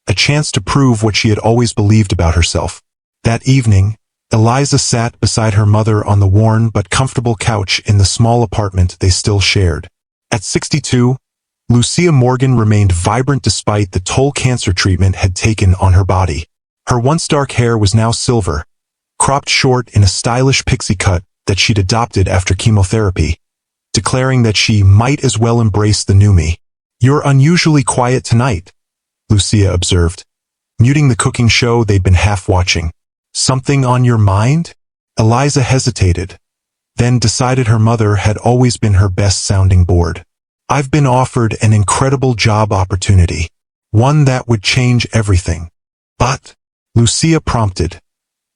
A chance to prove what she had always believed about herself. That evening, Eliza sat beside her mother on the worn but comfortable couch in the small apartment they still shared. At 62, Lucia Morgan remained vibrant despite the toll cancer treatment had taken on her body. Her once dark hair was now silver, cropped short in a stylish pixie cut that she'd adopted after chemotherapy, declaring that she might as well embrace the new me. You're unusually quiet tonight, Lucia observed, muting the cooking show they'd been half watching. Something on your mind? Eliza hesitated, then decided her mother had always been her best sounding board. I've been offered an incredible job opportunity, one that would change everything. But, Lucia prompted,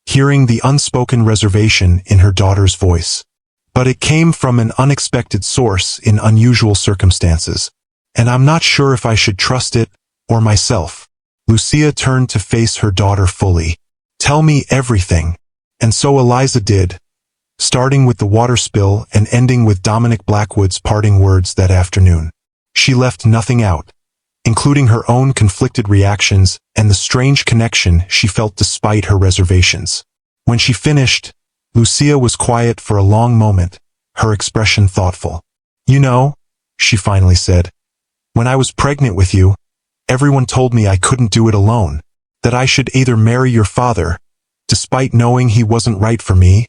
hearing the unspoken reservation in her daughter's voice. But it came from an unexpected source in unusual circumstances, and I'm not sure if I should trust it or myself. Lucia turned to face her daughter fully. Tell me everything. And so Eliza did, starting with the water spill and ending with Dominic Blackwood's parting words that afternoon. She left nothing out, including her own conflicted reactions and the strange connection she felt despite her reservations. When she finished, Lucia was quiet for a long moment, her expression thoughtful. You know, she finally said, when I was pregnant with you, everyone told me I couldn't do it alone, that I should either marry your father, despite knowing he wasn't right for me,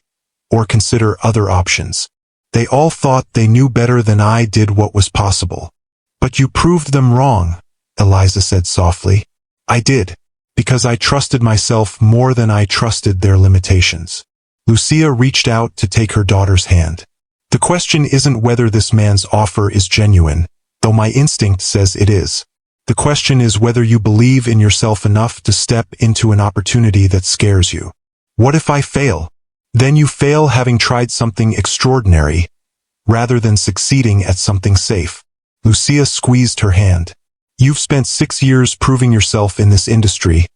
or consider other options. They all thought they knew better than I did what was possible. But you proved them wrong, Eliza said softly. I did, because I trusted myself more than I trusted their limitations. Lucia reached out to take her daughter's hand. The question isn't whether this man's offer is genuine, though my instinct says it is. The question is whether you believe in yourself enough to step into an opportunity that scares you. What if I fail? Then you fail having tried something extraordinary, rather than succeeding at something safe. Lucia squeezed her hand. You've spent 6 years proving yourself in this industry,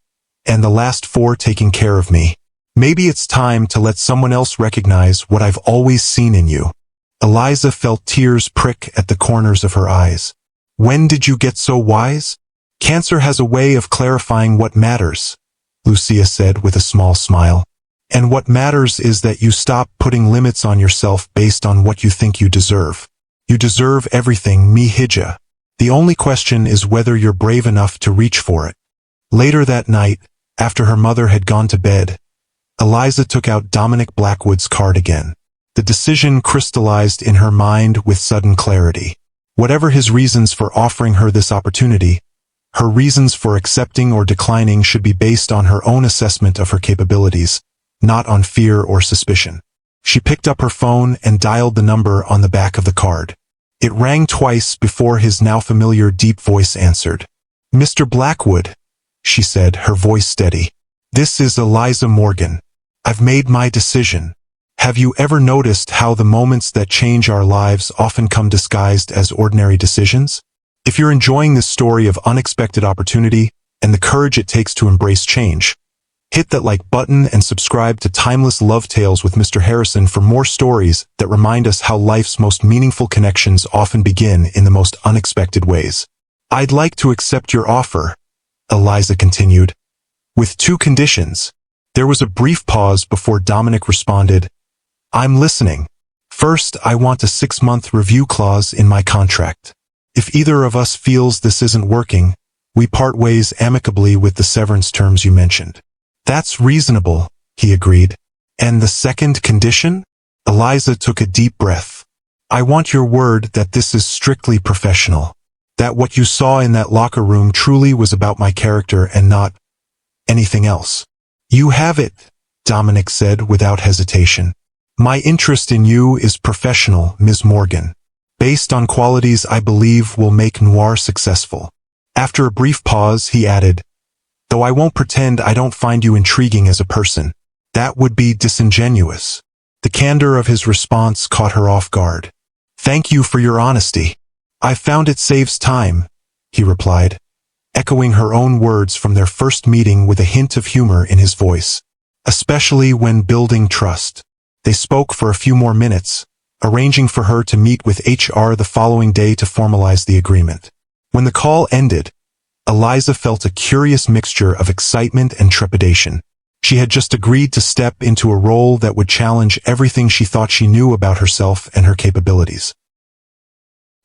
and the last 4 taking care of me. Maybe it's time to let someone else recognize what I've always seen in you. Eliza felt tears prick at the corners of her eyes. When did you get so wise? Cancer has a way of clarifying what matters, Lucia said with a small smile. And what matters is that you stop putting limits on yourself based on what you think you deserve. You deserve everything, Mihija. The only question is whether you're brave enough to reach for it. Later that night, after her mother had gone to bed, Eliza took out Dominic Blackwood's card again. The decision crystallized in her mind with sudden clarity. Whatever his reasons for offering her this opportunity, her reasons for accepting or declining should be based on her own assessment of her capabilities, not on fear or suspicion. She picked up her phone and dialed the number on the back of the card. It rang twice before his now familiar deep voice answered. Mr. Blackwood, she said, her voice steady. This is Eliza Morgan. I've made my decision. Have you ever noticed how the moments that change our lives often come disguised as ordinary decisions? If you're enjoying this story of unexpected opportunity and the courage it takes to embrace change, hit that like button and subscribe to Timeless Love Tales with Mr. Harrison for more stories that remind us how life's most meaningful connections often begin in the most unexpected ways. I'd like to accept your offer, Eliza continued, with 2 conditions. There was a brief pause before Dominic responded, I'm listening. First, I want a 6-month review clause in my contract. If either of us feels this isn't working, we part ways amicably with the severance terms you mentioned. That's reasonable, he agreed. And the second condition? Eliza took a deep breath. I want your word that this is strictly professional. That what you saw in that locker room truly was about my character and not anything else. You have it, Dominic said without hesitation. My interest in you is professional, Ms. Morgan, based on qualities I believe will make Noir successful. After a brief pause, he added, though I won't pretend I don't find you intriguing as a person. That would be disingenuous. The candor of his response caught her off guard. Thank you for your honesty. I've found it saves time, he replied, echoing her own words from their first meeting with a hint of humor in his voice. Especially when building trust. They spoke for a few more minutes, arranging for her to meet with HR the following day to formalize the agreement. When the call ended, Eliza felt a curious mixture of excitement and trepidation. She had just agreed to step into a role that would challenge everything she thought she knew about herself and her capabilities.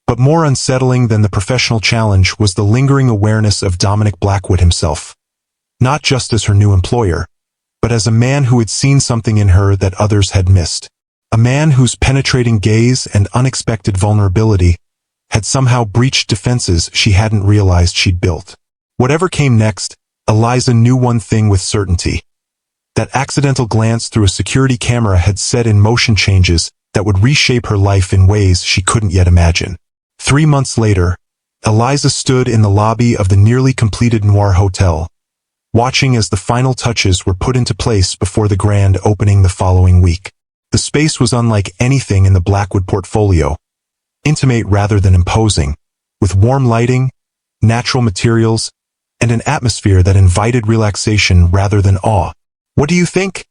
But more unsettling than the professional challenge was the lingering awareness of Dominic Blackwood himself. Not just as her new employer, but as a man who had seen something in her that others had missed. A man whose penetrating gaze and unexpected vulnerability had somehow breached defenses she hadn't realized she'd built. Whatever came next, Eliza knew one thing with certainty. That accidental glance through a security camera had set in motion changes that would reshape her life in ways she couldn't yet imagine. 3 months later, Eliza stood in the lobby of the nearly completed Noir Hotel, watching as the final touches were put into place before the grand opening the following week. The space was unlike anything in the Blackwood portfolio, intimate rather than imposing, with warm lighting, natural materials, and an atmosphere that invited relaxation rather than awe. What do you think?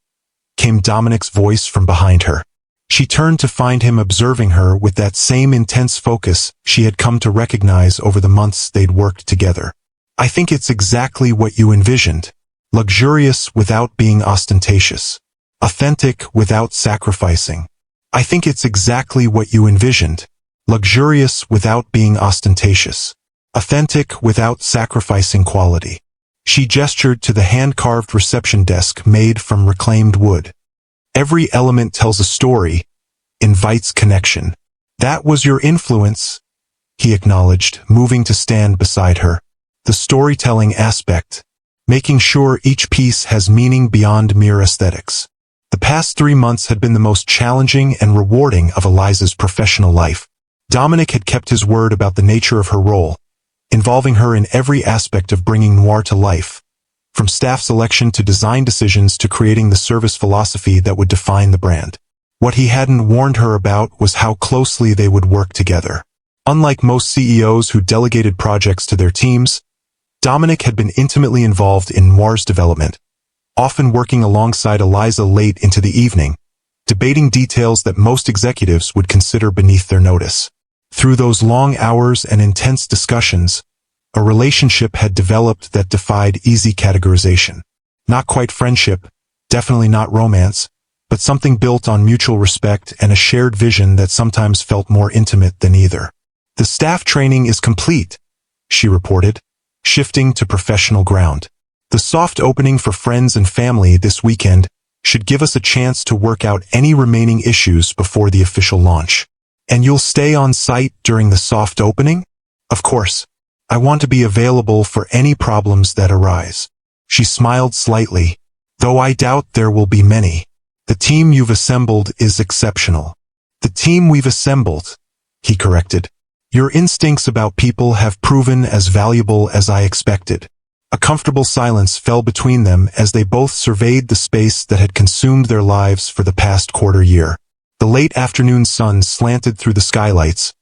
Came Dominic's voice from behind her. She turned to find him observing her with that same intense focus she had come to recognize over the months they'd worked together. I think it's exactly what you envisioned. Luxurious without being ostentatious. Authentic without sacrificing. I think it's exactly what you envisioned. Luxurious without being ostentatious. Authentic without sacrificing quality. She gestured to the hand-carved reception desk made from reclaimed wood. Every element tells a story, invites connection. That was your influence, he acknowledged, moving to stand beside her. The storytelling aspect, making sure each piece has meaning beyond mere aesthetics. The past 3 months had been the most challenging and rewarding of Eliza's professional life. Dominic had kept his word about the nature of her role, involving her in every aspect of bringing Noir to life, from staff selection to design decisions to creating the service philosophy that would define the brand. What he hadn't warned her about was how closely they would work together. Unlike most CEOs who delegated projects to their teams, Dominic had been intimately involved in Noir's development, often working alongside Eliza late into the evening, debating details that most executives would consider beneath their notice. Through those long hours and intense discussions, a relationship had developed that defied easy categorization. Not quite friendship, definitely not romance, but something built on mutual respect and a shared vision that sometimes felt more intimate than either. The staff training is complete, she reported, shifting to professional ground. The soft opening for friends and family this weekend should give us a chance to work out any remaining issues before the official launch. And you'll stay on site during the soft opening? Of course. I want to be available for any problems that arise. She smiled slightly, though I doubt there will be many. The team you've assembled is exceptional. The team we've assembled, he corrected. Your instincts about people have proven as valuable as I expected. A comfortable silence fell between them as they both surveyed the space that had consumed their lives for the past quarter year. The late afternoon sun slanted through the skylights,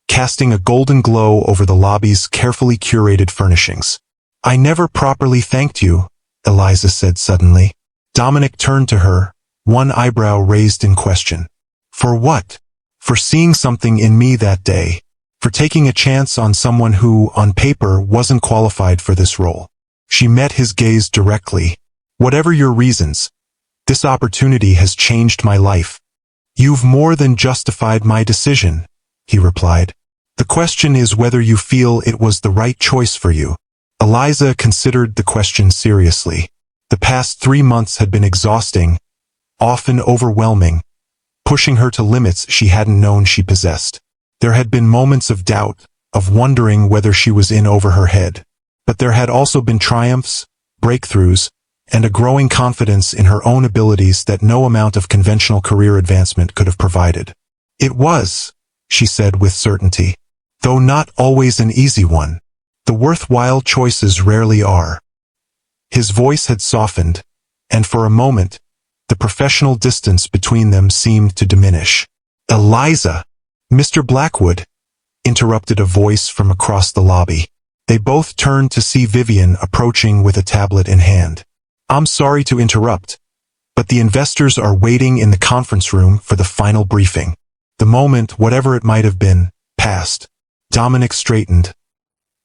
casting a golden glow over the lobby's carefully curated furnishings. I never properly thanked you, Eliza said suddenly. Dominic turned to her, one eyebrow raised in question. For what? For seeing something in me that day. For taking a chance on someone who, on paper, wasn't qualified for this role. She met his gaze directly. Whatever your reasons, this opportunity has changed my life. "You've more than justified my decision," he replied. "The question is whether you feel it was the right choice for you." Eliza considered the question seriously. The past 3 months had been exhausting, often overwhelming, pushing her to limits she hadn't known she possessed. There had been moments of doubt, of wondering whether she was in over her head. But there had also been triumphs, breakthroughs, and a growing confidence in her own abilities that no amount of conventional career advancement could have provided. "It was," she said with certainty, "though not always an easy one. The worthwhile choices rarely are." His voice had softened, and for a moment, the professional distance between them seemed to diminish. "Eliza!" "Mr. Blackwood," interrupted a voice from across the lobby. They both turned to see Vivian approaching with a tablet in hand. "I'm sorry to interrupt, but the investors are waiting in the conference room for the final briefing." The moment, whatever it might have been, passed. Dominic straightened,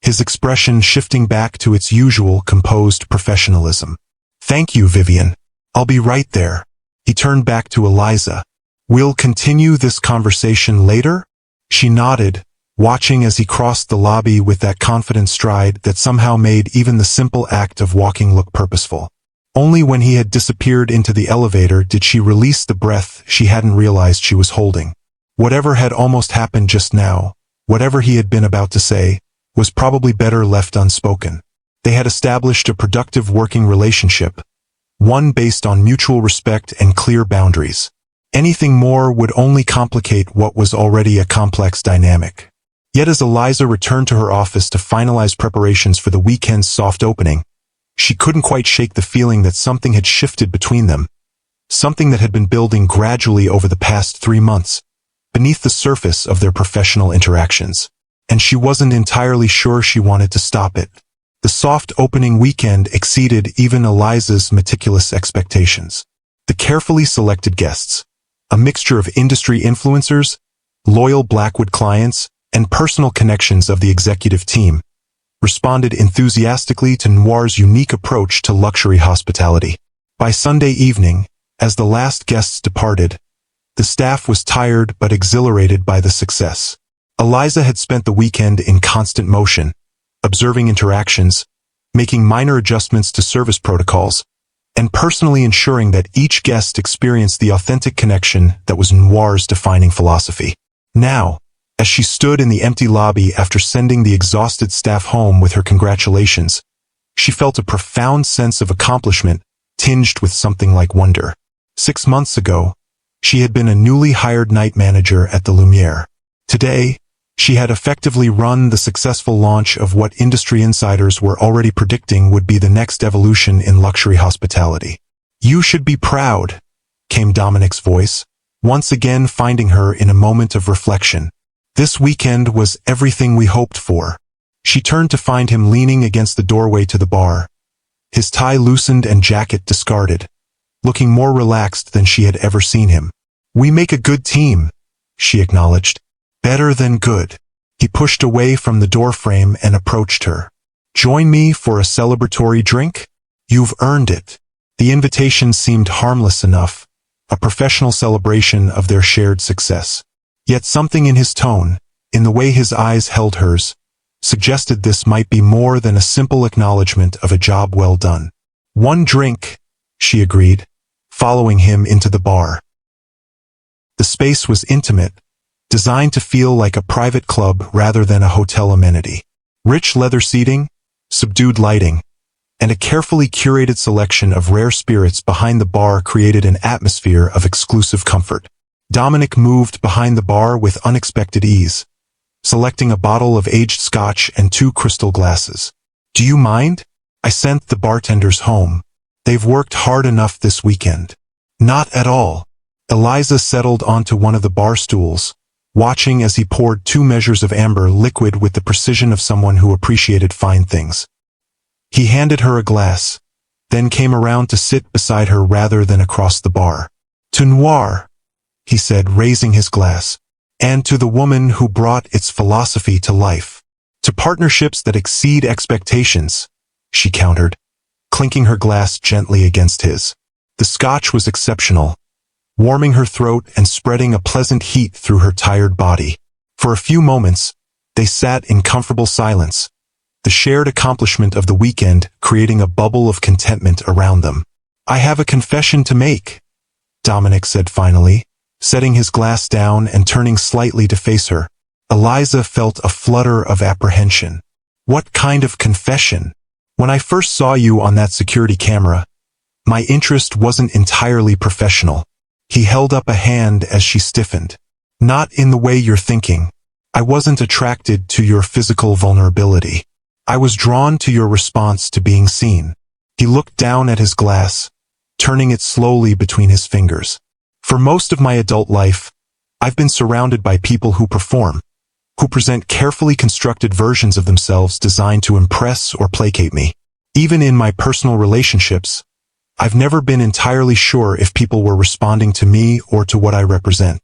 his expression shifting back to its usual composed professionalism. "Thank you, Vivian. I'll be right there." He turned back to Eliza. "We'll continue this conversation later?" She nodded, watching as he crossed the lobby with that confident stride that somehow made even the simple act of walking look purposeful. Only when he had disappeared into the elevator did she release the breath she hadn't realized she was holding. Whatever had almost happened just now, whatever he had been about to say, was probably better left unspoken. They had established a productive working relationship, one based on mutual respect and clear boundaries. Anything more would only complicate what was already a complex dynamic. Yet as Eliza returned to her office to finalize preparations for the weekend's soft opening, she couldn't quite shake the feeling that something had shifted between them, something that had been building gradually over the past 3 months, beneath the surface of their professional interactions. And she wasn't entirely sure she wanted to stop it. The soft opening weekend exceeded even Eliza's meticulous expectations. The carefully selected guests, a mixture of industry influencers, loyal Blackwood clients, and personal connections of the executive team, responded enthusiastically to Noir's unique approach to luxury hospitality. By Sunday evening, as the last guests departed, the staff was tired but exhilarated by the success. Eliza had spent the weekend in constant motion, observing interactions, making minor adjustments to service protocols, and personally ensuring that each guest experienced the authentic connection that was Noir's defining philosophy. Now, as she stood in the empty lobby after sending the exhausted staff home with her congratulations, she felt a profound sense of accomplishment tinged with something like wonder. 6 months ago, she had been a newly hired night manager at the Lumiere. Today, she had effectively run the successful launch of what industry insiders were already predicting would be the next evolution in luxury hospitality. "You should be proud," came Dominic's voice, once again finding her in a moment of reflection. "This weekend was everything we hoped for." She turned to find him leaning against the doorway to the bar, his tie loosened and jacket discarded, looking more relaxed than she had ever seen him. "We make a good team," she acknowledged. "Better than good." He pushed away from the doorframe and approached her. "Join me for a celebratory drink? You've earned it." The invitation seemed harmless enough, a professional celebration of their shared success. Yet something in his tone, in the way his eyes held hers, suggested this might be more than a simple acknowledgement of a job well done. "One drink," she agreed, following him into the bar. The space was intimate, designed to feel like a private club rather than a hotel amenity. Rich leather seating, subdued lighting, and a carefully curated selection of rare spirits behind the bar created an atmosphere of exclusive comfort. Dominic moved behind the bar with unexpected ease, selecting a bottle of aged scotch and 2 crystal glasses. "Do you mind? I sent the bartenders home. They've worked hard enough this weekend." "Not at all." Eliza settled onto one of the bar stools, watching as he poured 2 measures of amber liquid with the precision of someone who appreciated fine things. He handed her a glass, then came around to sit beside her rather than across the bar. "To Noir," he said, raising his glass, "and to the woman who brought its philosophy to life. To partnerships that exceed expectations," she countered, clinking her glass gently against his. The scotch was exceptional, warming her throat and spreading a pleasant heat through her tired body. For a few moments, they sat in comfortable silence, the shared accomplishment of the weekend creating a bubble of contentment around them. "I have a confession to make," Dominic said finally, setting his glass down and turning slightly to face her. Eliza felt a flutter of apprehension. "What kind of confession?" "When I first saw you on that security camera, my interest wasn't entirely professional." He held up a hand as she stiffened. "Not in the way you're thinking. I wasn't attracted to your physical vulnerability. I was drawn to your response to being seen." He looked down at his glass, turning it slowly between his fingers. "For most of my adult life, I've been surrounded by people who perform, who present carefully constructed versions of themselves designed to impress or placate me. Even in my personal relationships, I've never been entirely sure if people were responding to me or to what I represent."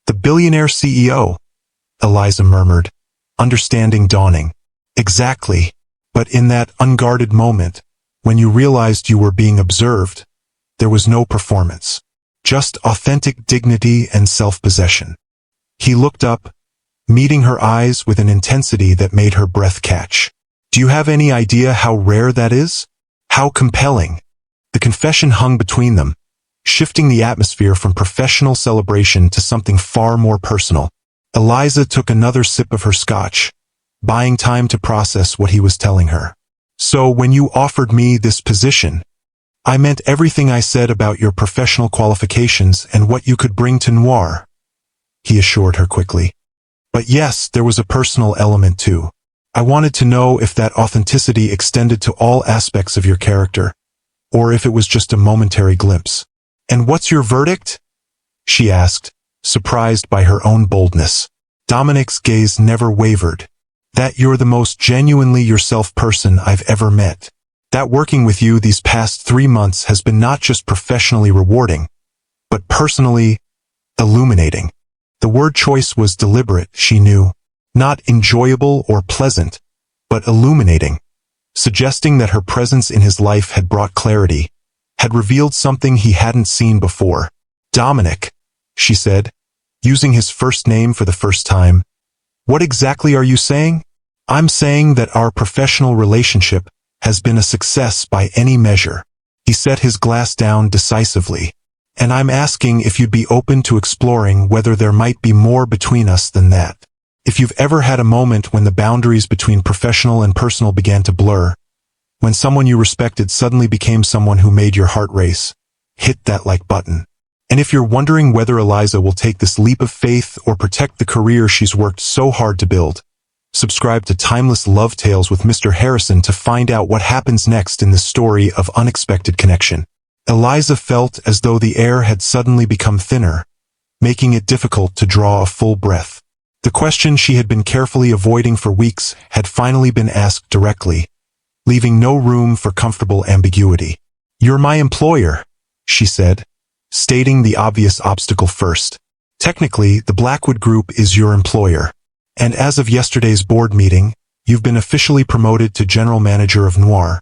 "The billionaire CEO," Eliza murmured, understanding dawning. "Exactly. But in that unguarded moment, when you realized you were being observed, there was no performance. Just authentic dignity and self-possession." He looked up, meeting her eyes with an intensity that made her breath catch. "Do you have any idea how rare that is? How compelling?" The confession hung between them, shifting the atmosphere from professional celebration to something far more personal. Eliza took another sip of her scotch, buying time to process what he was telling her. "So when you offered me this position, I meant everything I said about your professional qualifications and what you could bring to Noir," he assured her quickly. "But yes, there was a personal element too. I wanted to know if that authenticity extended to all aspects of your character, or if it was just a momentary glimpse." "And what's your verdict?" she asked, surprised by her own boldness. Dominic's gaze never wavered. "That you're the most genuinely yourself person I've ever met. That working with you these past 3 months has been not just professionally rewarding, but personally illuminating." The word choice was deliberate, she knew. Not enjoyable or pleasant, but illuminating, suggesting that her presence in his life had brought clarity, had revealed something he hadn't seen before. "Dominic," she said, using his first name for the first time, "what exactly are you saying?" "I'm saying that our professional relationship has been a success by any measure." He set his glass down decisively. "And I'm asking if you'd be open to exploring whether there might be more between us than that. If you've ever had a moment when the boundaries between professional and personal began to blur, when someone you respected suddenly became someone who made your heart race, hit that like button. And if you're wondering whether Eliza will take this leap of faith or protect the career she's worked so hard to build, subscribe to Timeless Love Tales with Mr. Harrison to find out what happens next in this story of unexpected connection." Eliza felt as though the air had suddenly become thinner, making it difficult to draw a full breath. The question she had been carefully avoiding for weeks had finally been asked directly, leaving no room for comfortable ambiguity. "You're my employer," she said, stating the obvious obstacle first. "Technically, the Blackwood Group is your employer. And as of yesterday's board meeting, you've been officially promoted to General Manager of Noir,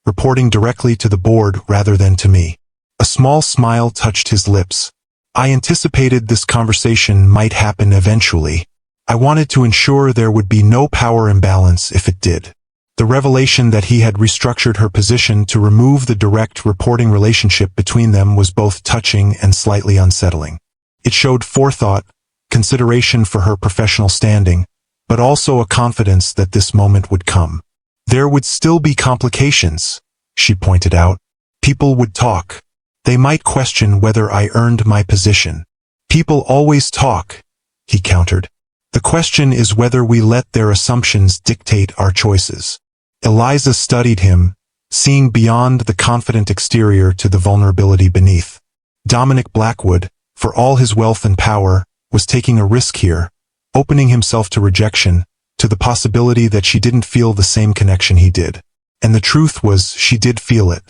reporting directly to the board rather than to me." A small smile touched his lips. "I anticipated this conversation might happen eventually. I wanted to ensure there would be no power imbalance if it did." The revelation that he had restructured her position to remove the direct reporting relationship between them was both touching and slightly unsettling. It showed forethought, consideration for her professional standing, but also a confidence that this moment would come. "There would still be complications," she pointed out. "People would talk. They might question whether I earned my position." "People always talk," he countered. "The question is whether we let their assumptions dictate our choices." Eliza studied him, seeing beyond the confident exterior to the vulnerability beneath. Dominic Blackwood, for all his wealth and power, was taking a risk here, opening himself to rejection, to the possibility that she didn't feel the same connection he did. And the truth was, she did feel it.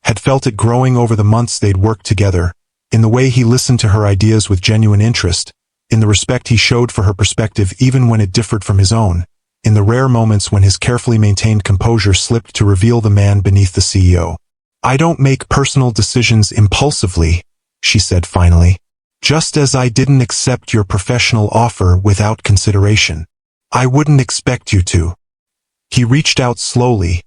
Had felt it growing over the months they'd worked together, in the way he listened to her ideas with genuine interest, in the respect he showed for her perspective even when it differed from his own, in the rare moments when his carefully maintained composure slipped to reveal the man beneath the CEO. "I don't make personal decisions impulsively," she said finally. Just as I didn't accept your professional offer without consideration. I wouldn't expect you to. He reached out slowly,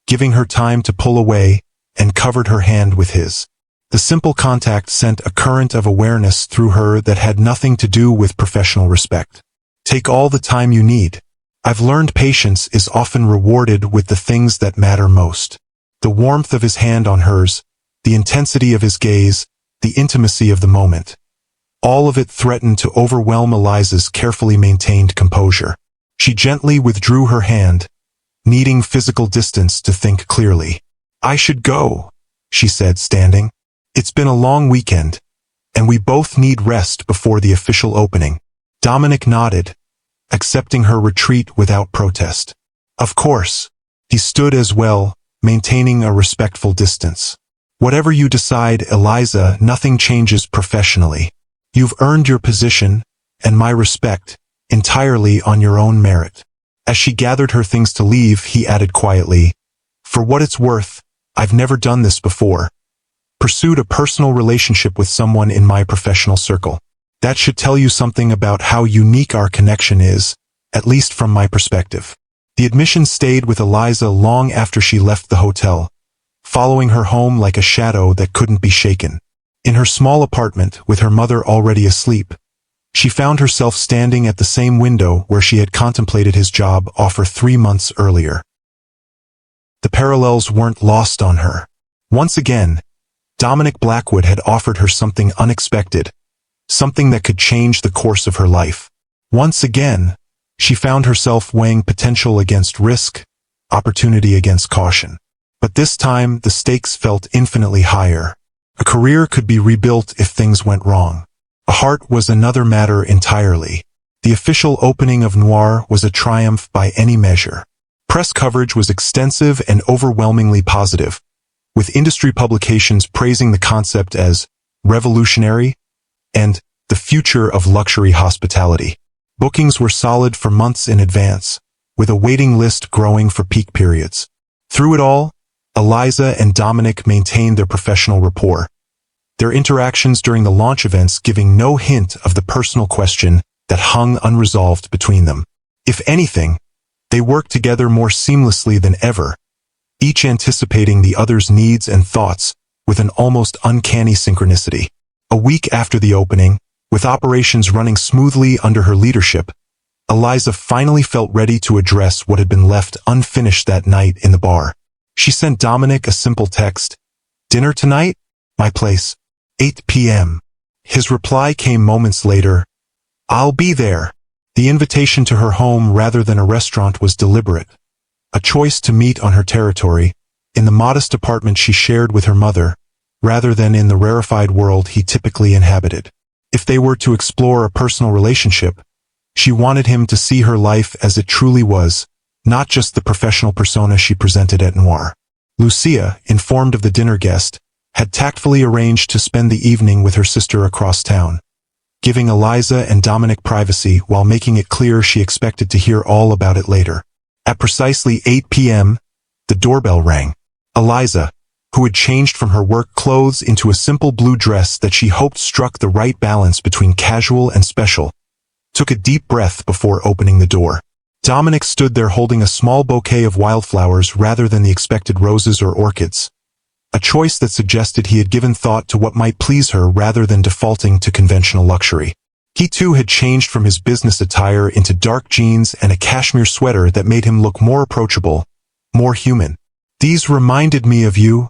giving her time to pull away, and covered her hand with his. The simple contact sent a current of awareness through her that had nothing to do with professional respect. Take all the time you need. I've learned patience is often rewarded with the things that matter most. The warmth of his hand on hers, the intensity of his gaze, the intimacy of the moment. All of it threatened to overwhelm Eliza's carefully maintained composure. She gently withdrew her hand, needing physical distance to think clearly. I should go, she said, standing. It's been a long weekend, and we both need rest before the official opening. Dominic nodded, accepting her retreat without protest. Of course. He stood as well, maintaining a respectful distance. Whatever you decide, Eliza, nothing changes professionally. You've earned your position, and my respect, entirely on your own merit. As she gathered her things to leave, he added quietly, for what it's worth, I've never done this before. Pursued a personal relationship with someone in my professional circle. That should tell you something about how unique our connection is, at least from my perspective. The admission stayed with Eliza long after she left the hotel, following her home like a shadow that couldn't be shaken. In her small apartment, with her mother already asleep, she found herself standing at the same window where she had contemplated his job offer 3 months earlier. The parallels weren't lost on her. Once again, Dominic Blackwood had offered her something unexpected, something that could change the course of her life. Once again, she found herself weighing potential against risk, opportunity against caution. But this time, the stakes felt infinitely higher. A career could be rebuilt if things went wrong. A heart was another matter entirely. The official opening of Noir was a triumph by any measure. Press coverage was extensive and overwhelmingly positive, with industry publications praising the concept as revolutionary and the future of luxury hospitality. Bookings were solid for months in advance, with a waiting list growing for peak periods. Through it all, Eliza and Dominic maintained their professional rapport, their interactions during the launch events giving no hint of the personal question that hung unresolved between them. If anything, they worked together more seamlessly than ever, each anticipating the other's needs and thoughts with an almost uncanny synchronicity. A week after the opening, with operations running smoothly under her leadership, Eliza finally felt ready to address what had been left unfinished that night in the bar. She sent Dominic a simple text, "Dinner tonight? My place. 8 p.m. His reply came moments later, "I'll be there." The invitation to her home rather than a restaurant was deliberate, a choice to meet on her territory, in the modest apartment she shared with her mother, rather than in the rarefied world he typically inhabited. If they were to explore a personal relationship, she wanted him to see her life as it truly was, not just the professional persona she presented at Noir. Lucia, informed of the dinner guest, had tactfully arranged to spend the evening with her sister across town, giving Eliza and Dominic privacy while making it clear she expected to hear all about it later. At precisely 8 p.m., the doorbell rang. Eliza, who had changed from her work clothes into a simple blue dress that she hoped struck the right balance between casual and special, took a deep breath before opening the door. Dominic stood there holding a small bouquet of wildflowers rather than the expected roses or orchids, a choice that suggested he had given thought to what might please her rather than defaulting to conventional luxury. He too had changed from his business attire into dark jeans and a cashmere sweater that made him look more approachable, more human. "These reminded me of you,"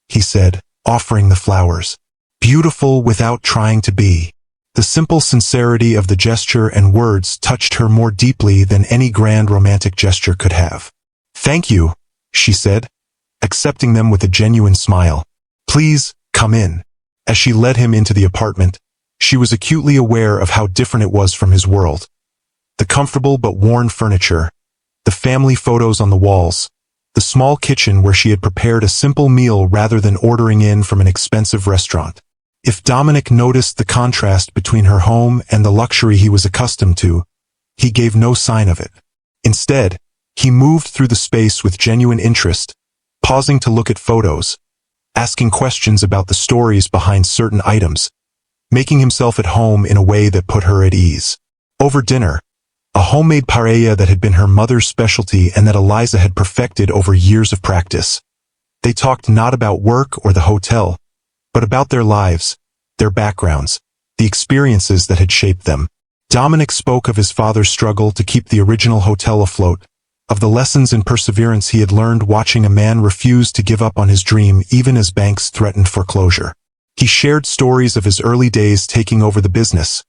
he said, offering the flowers. "Beautiful without trying to be." The simple sincerity of the gesture and words touched her more deeply than any grand romantic gesture could have. "Thank you," she said, accepting them with a genuine smile. "Please, come in." As she led him into the apartment, she was acutely aware of how different it was from his world. The comfortable but worn furniture, the family photos on the walls, the small kitchen where she had prepared a simple meal rather than ordering in from an expensive restaurant. If Dominic noticed the contrast between her home and the luxury he was accustomed to, he gave no sign of it. Instead, he moved through the space with genuine interest, pausing to look at photos, asking questions about the stories behind certain items, making himself at home in a way that put her at ease. Over dinner, a homemade paella that had been her mother's specialty and that Eliza had perfected over years of practice. They talked not about work or the hotel, but about their lives, their backgrounds, the experiences that had shaped them. Dominic spoke of his father's struggle to keep the original hotel afloat, of the lessons in perseverance he had learned watching a man refuse to give up on his dream even as banks threatened foreclosure. He shared stories of his early days taking over the business,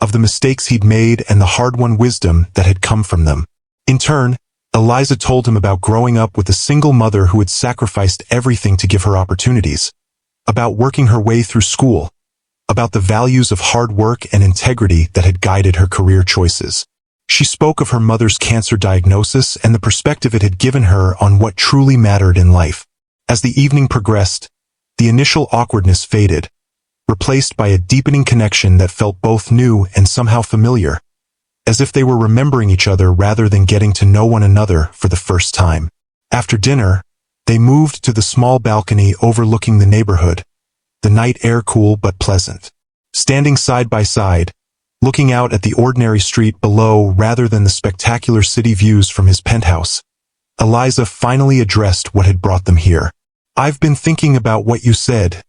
of the mistakes he'd made and the hard-won wisdom that had come from them. In turn, Eliza told him about growing up with a single mother who had sacrificed everything to give her opportunities, about working her way through school, about the values of hard work and integrity that had guided her career choices. She spoke of her mother's cancer diagnosis and the perspective it had given her on what truly mattered in life. As the evening progressed, the initial awkwardness faded, replaced by a deepening connection that felt both new and somehow familiar, as if they were remembering each other rather than getting to know one another for the first time. After dinner, they moved to the small balcony overlooking the neighborhood, the night air cool but pleasant. Standing side by side, looking out at the ordinary street below rather than the spectacular city views from his penthouse, Eliza finally addressed what had brought them here. "I've been thinking about what you said,"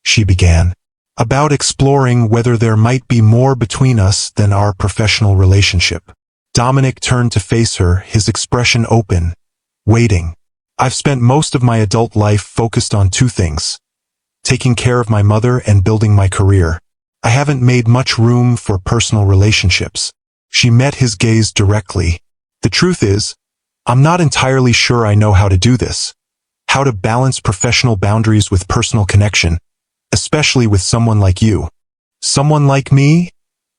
she began, "about exploring whether there might be more between us than our professional relationship." Dominic turned to face her, his expression open, waiting. "I've spent most of my adult life focused on two things: taking care of my mother and building my career. I haven't made much room for personal relationships." She met his gaze directly. "The truth is, I'm not entirely sure I know how to do this. How to balance professional boundaries with personal connection, especially with someone like you." "Someone like me?"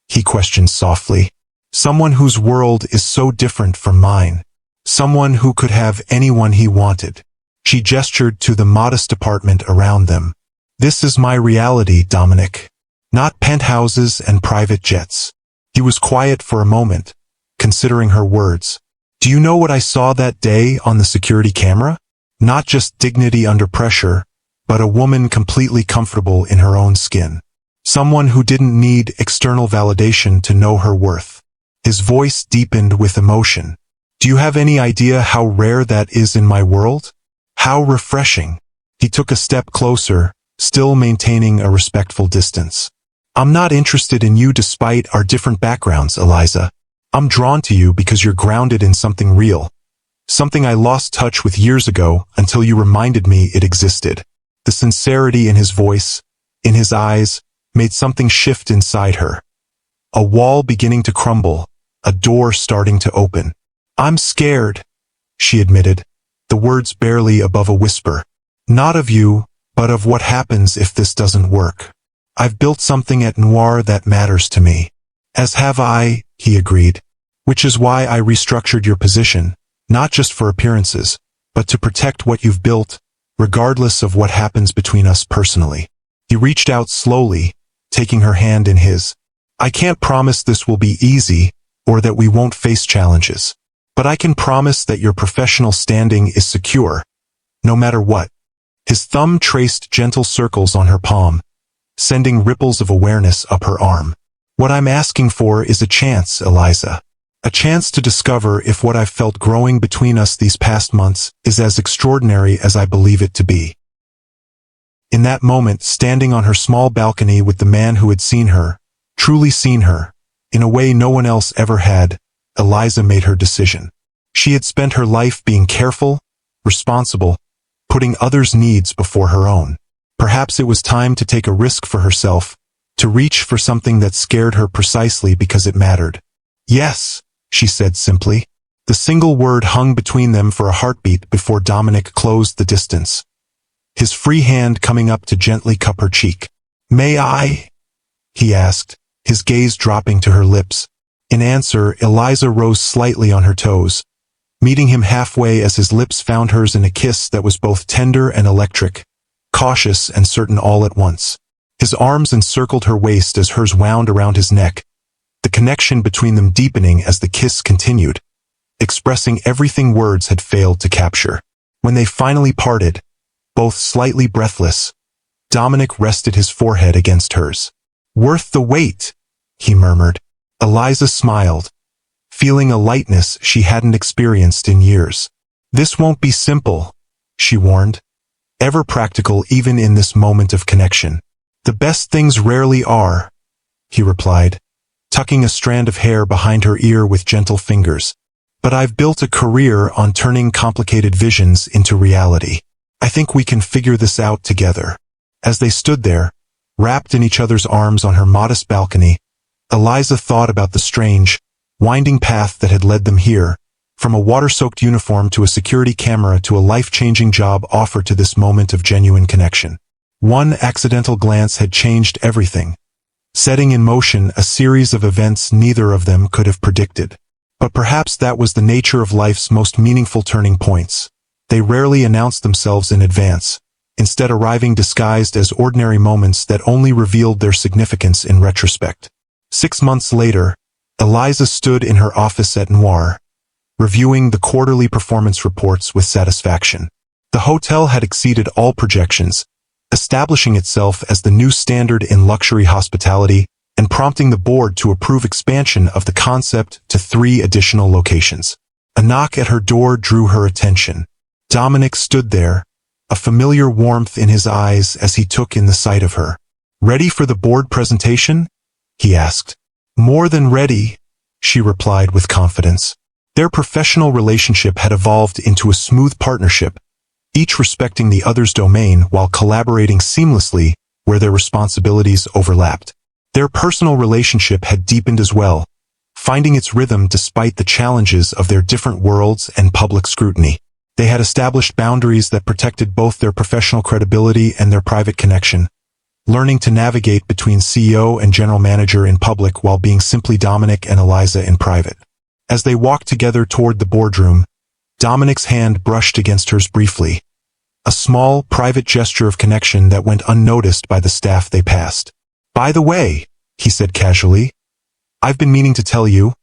he questioned softly. "Someone whose world is so different from mine. Someone who could have anyone he wanted." She gestured to the modest apartment around them. "This is my reality, Dominic. Not penthouses and private jets." He was quiet for a moment, considering her words. "Do you know what I saw that day on the security camera? Not just dignity under pressure, but a woman completely comfortable in her own skin. Someone who didn't need external validation to know her worth." His voice deepened with emotion. "Do you have any idea how rare that is in my world? How refreshing." He took a step closer, still maintaining a respectful distance. "I'm not interested in you despite our different backgrounds, Eliza. I'm drawn to you because you're grounded in something real. Something I lost touch with years ago until you reminded me it existed." The sincerity in his voice, in his eyes, made something shift inside her. A wall beginning to crumble, a door starting to open. "I'm scared," she admitted, the words barely above a whisper. "Not of you, but of what happens if this doesn't work. I've built something at Noir that matters to me." "As have I," he agreed. "Which is why I restructured your position, not just for appearances, but to protect what you've built, regardless of what happens between us personally." He reached out slowly, taking her hand in his. "I can't promise this will be easy, or that we won't face challenges. But I can promise that your professional standing is secure, no matter what." His thumb traced gentle circles on her palm, sending ripples of awareness up her arm. "What I'm asking for is a chance, Eliza. A chance to discover if what I've felt growing between us these past months is as extraordinary as I believe it to be." In that moment, standing on her small balcony with the man who had seen her, truly seen her, in a way no one else ever had, Eliza made her decision. She had spent her life being careful, responsible, putting others' needs before her own. Perhaps it was time to take a risk for herself, to reach for something that scared her precisely because it mattered. "Yes," she said simply. The single word hung between them for a heartbeat before Dominic closed the distance, his free hand coming up to gently cup her cheek. "May I?" he asked, his gaze dropping to her lips. In answer, Eliza rose slightly on her toes, meeting him halfway as his lips found hers in a kiss that was both tender and electric, cautious and certain all at once. His arms encircled her waist as hers wound around his neck, the connection between them deepening as the kiss continued, expressing everything words had failed to capture. When they finally parted, both slightly breathless, Dominic rested his forehead against hers. Worth the wait, he murmured. Eliza smiled, feeling a lightness she hadn't experienced in years. This won't be simple, she warned, ever practical even in this moment of connection. The best things rarely are, he replied, tucking a strand of hair behind her ear with gentle fingers. But I've built a career on turning complicated visions into reality. I think we can figure this out together. As they stood there, wrapped in each other's arms on her modest balcony, Eliza thought about the strange, winding path that had led them here, from a water-soaked uniform to a security camera to a life-changing job offered to this moment of genuine connection. One accidental glance had changed everything, setting in motion a series of events neither of them could have predicted. But perhaps that was the nature of life's most meaningful turning points. They rarely announced themselves in advance, instead arriving disguised as ordinary moments that only revealed their significance in retrospect. 6 months later, Eliza stood in her office at Noir, reviewing the quarterly performance reports with satisfaction. The hotel had exceeded all projections, establishing itself as the new standard in luxury hospitality and prompting the board to approve expansion of the concept to 3 additional locations. A knock at her door drew her attention. Dominic stood there, a familiar warmth in his eyes as he took in the sight of her. "Ready for the board presentation?" he asked. "More than ready," she replied with confidence. Their professional relationship had evolved into a smooth partnership, each respecting the other's domain while collaborating seamlessly where their responsibilities overlapped. Their personal relationship had deepened as well, finding its rhythm despite the challenges of their different worlds and public scrutiny. They had established boundaries that protected both their professional credibility and their private connection, learning to navigate between CEO and general manager in public while being simply Dominic and Eliza in private. As they walked together toward the boardroom, Dominic's hand brushed against hers briefly, a small, private gesture of connection that went unnoticed by the staff they passed. "By the way," he said casually, "I've been meaning to tell you,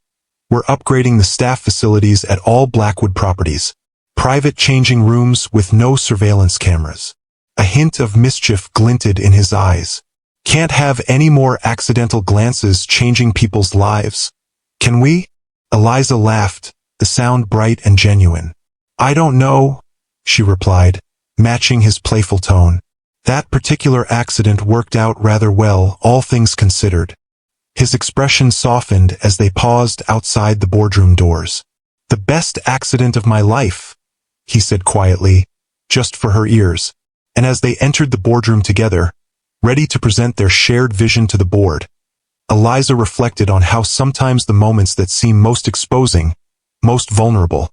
we're upgrading the staff facilities at all Blackwood properties. Private changing rooms with no surveillance cameras." A hint of mischief glinted in his eyes. "Can't have any more accidental glances changing people's lives, can we?" Eliza laughed, the sound bright and genuine. "I don't know," she replied, matching his playful tone. That particular accident worked out rather well, all things considered. His expression softened as they paused outside the boardroom doors. "The best accident of my life," he said quietly, just for her ears. And as they entered the boardroom together, ready to present their shared vision to the board, Eliza reflected on how sometimes the moments that seem most exposing, most vulnerable,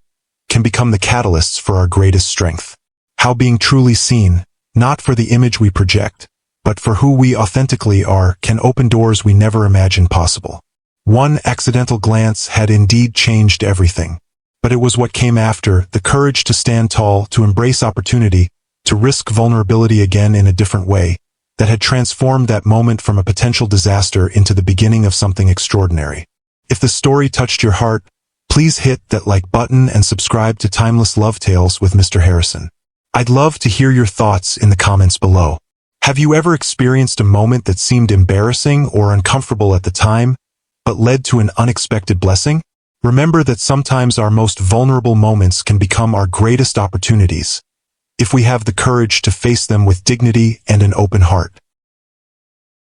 can become the catalysts for our greatest strength. How being truly seen, not for the image we project, but for who we authentically are, can open doors we never imagined possible. One accidental glance had indeed changed everything. But it was what came after, the courage to stand tall, to embrace opportunity, to risk vulnerability again in a different way, that had transformed that moment from a potential disaster into the beginning of something extraordinary. If the story touched your heart, please hit that like button and subscribe to Timeless Love Tales with Mr. Harrison. I'd love to hear your thoughts in the comments below. Have you ever experienced a moment that seemed embarrassing or uncomfortable at the time, but led to an unexpected blessing? Remember that sometimes our most vulnerable moments can become our greatest opportunities, if we have the courage to face them with dignity and an open heart.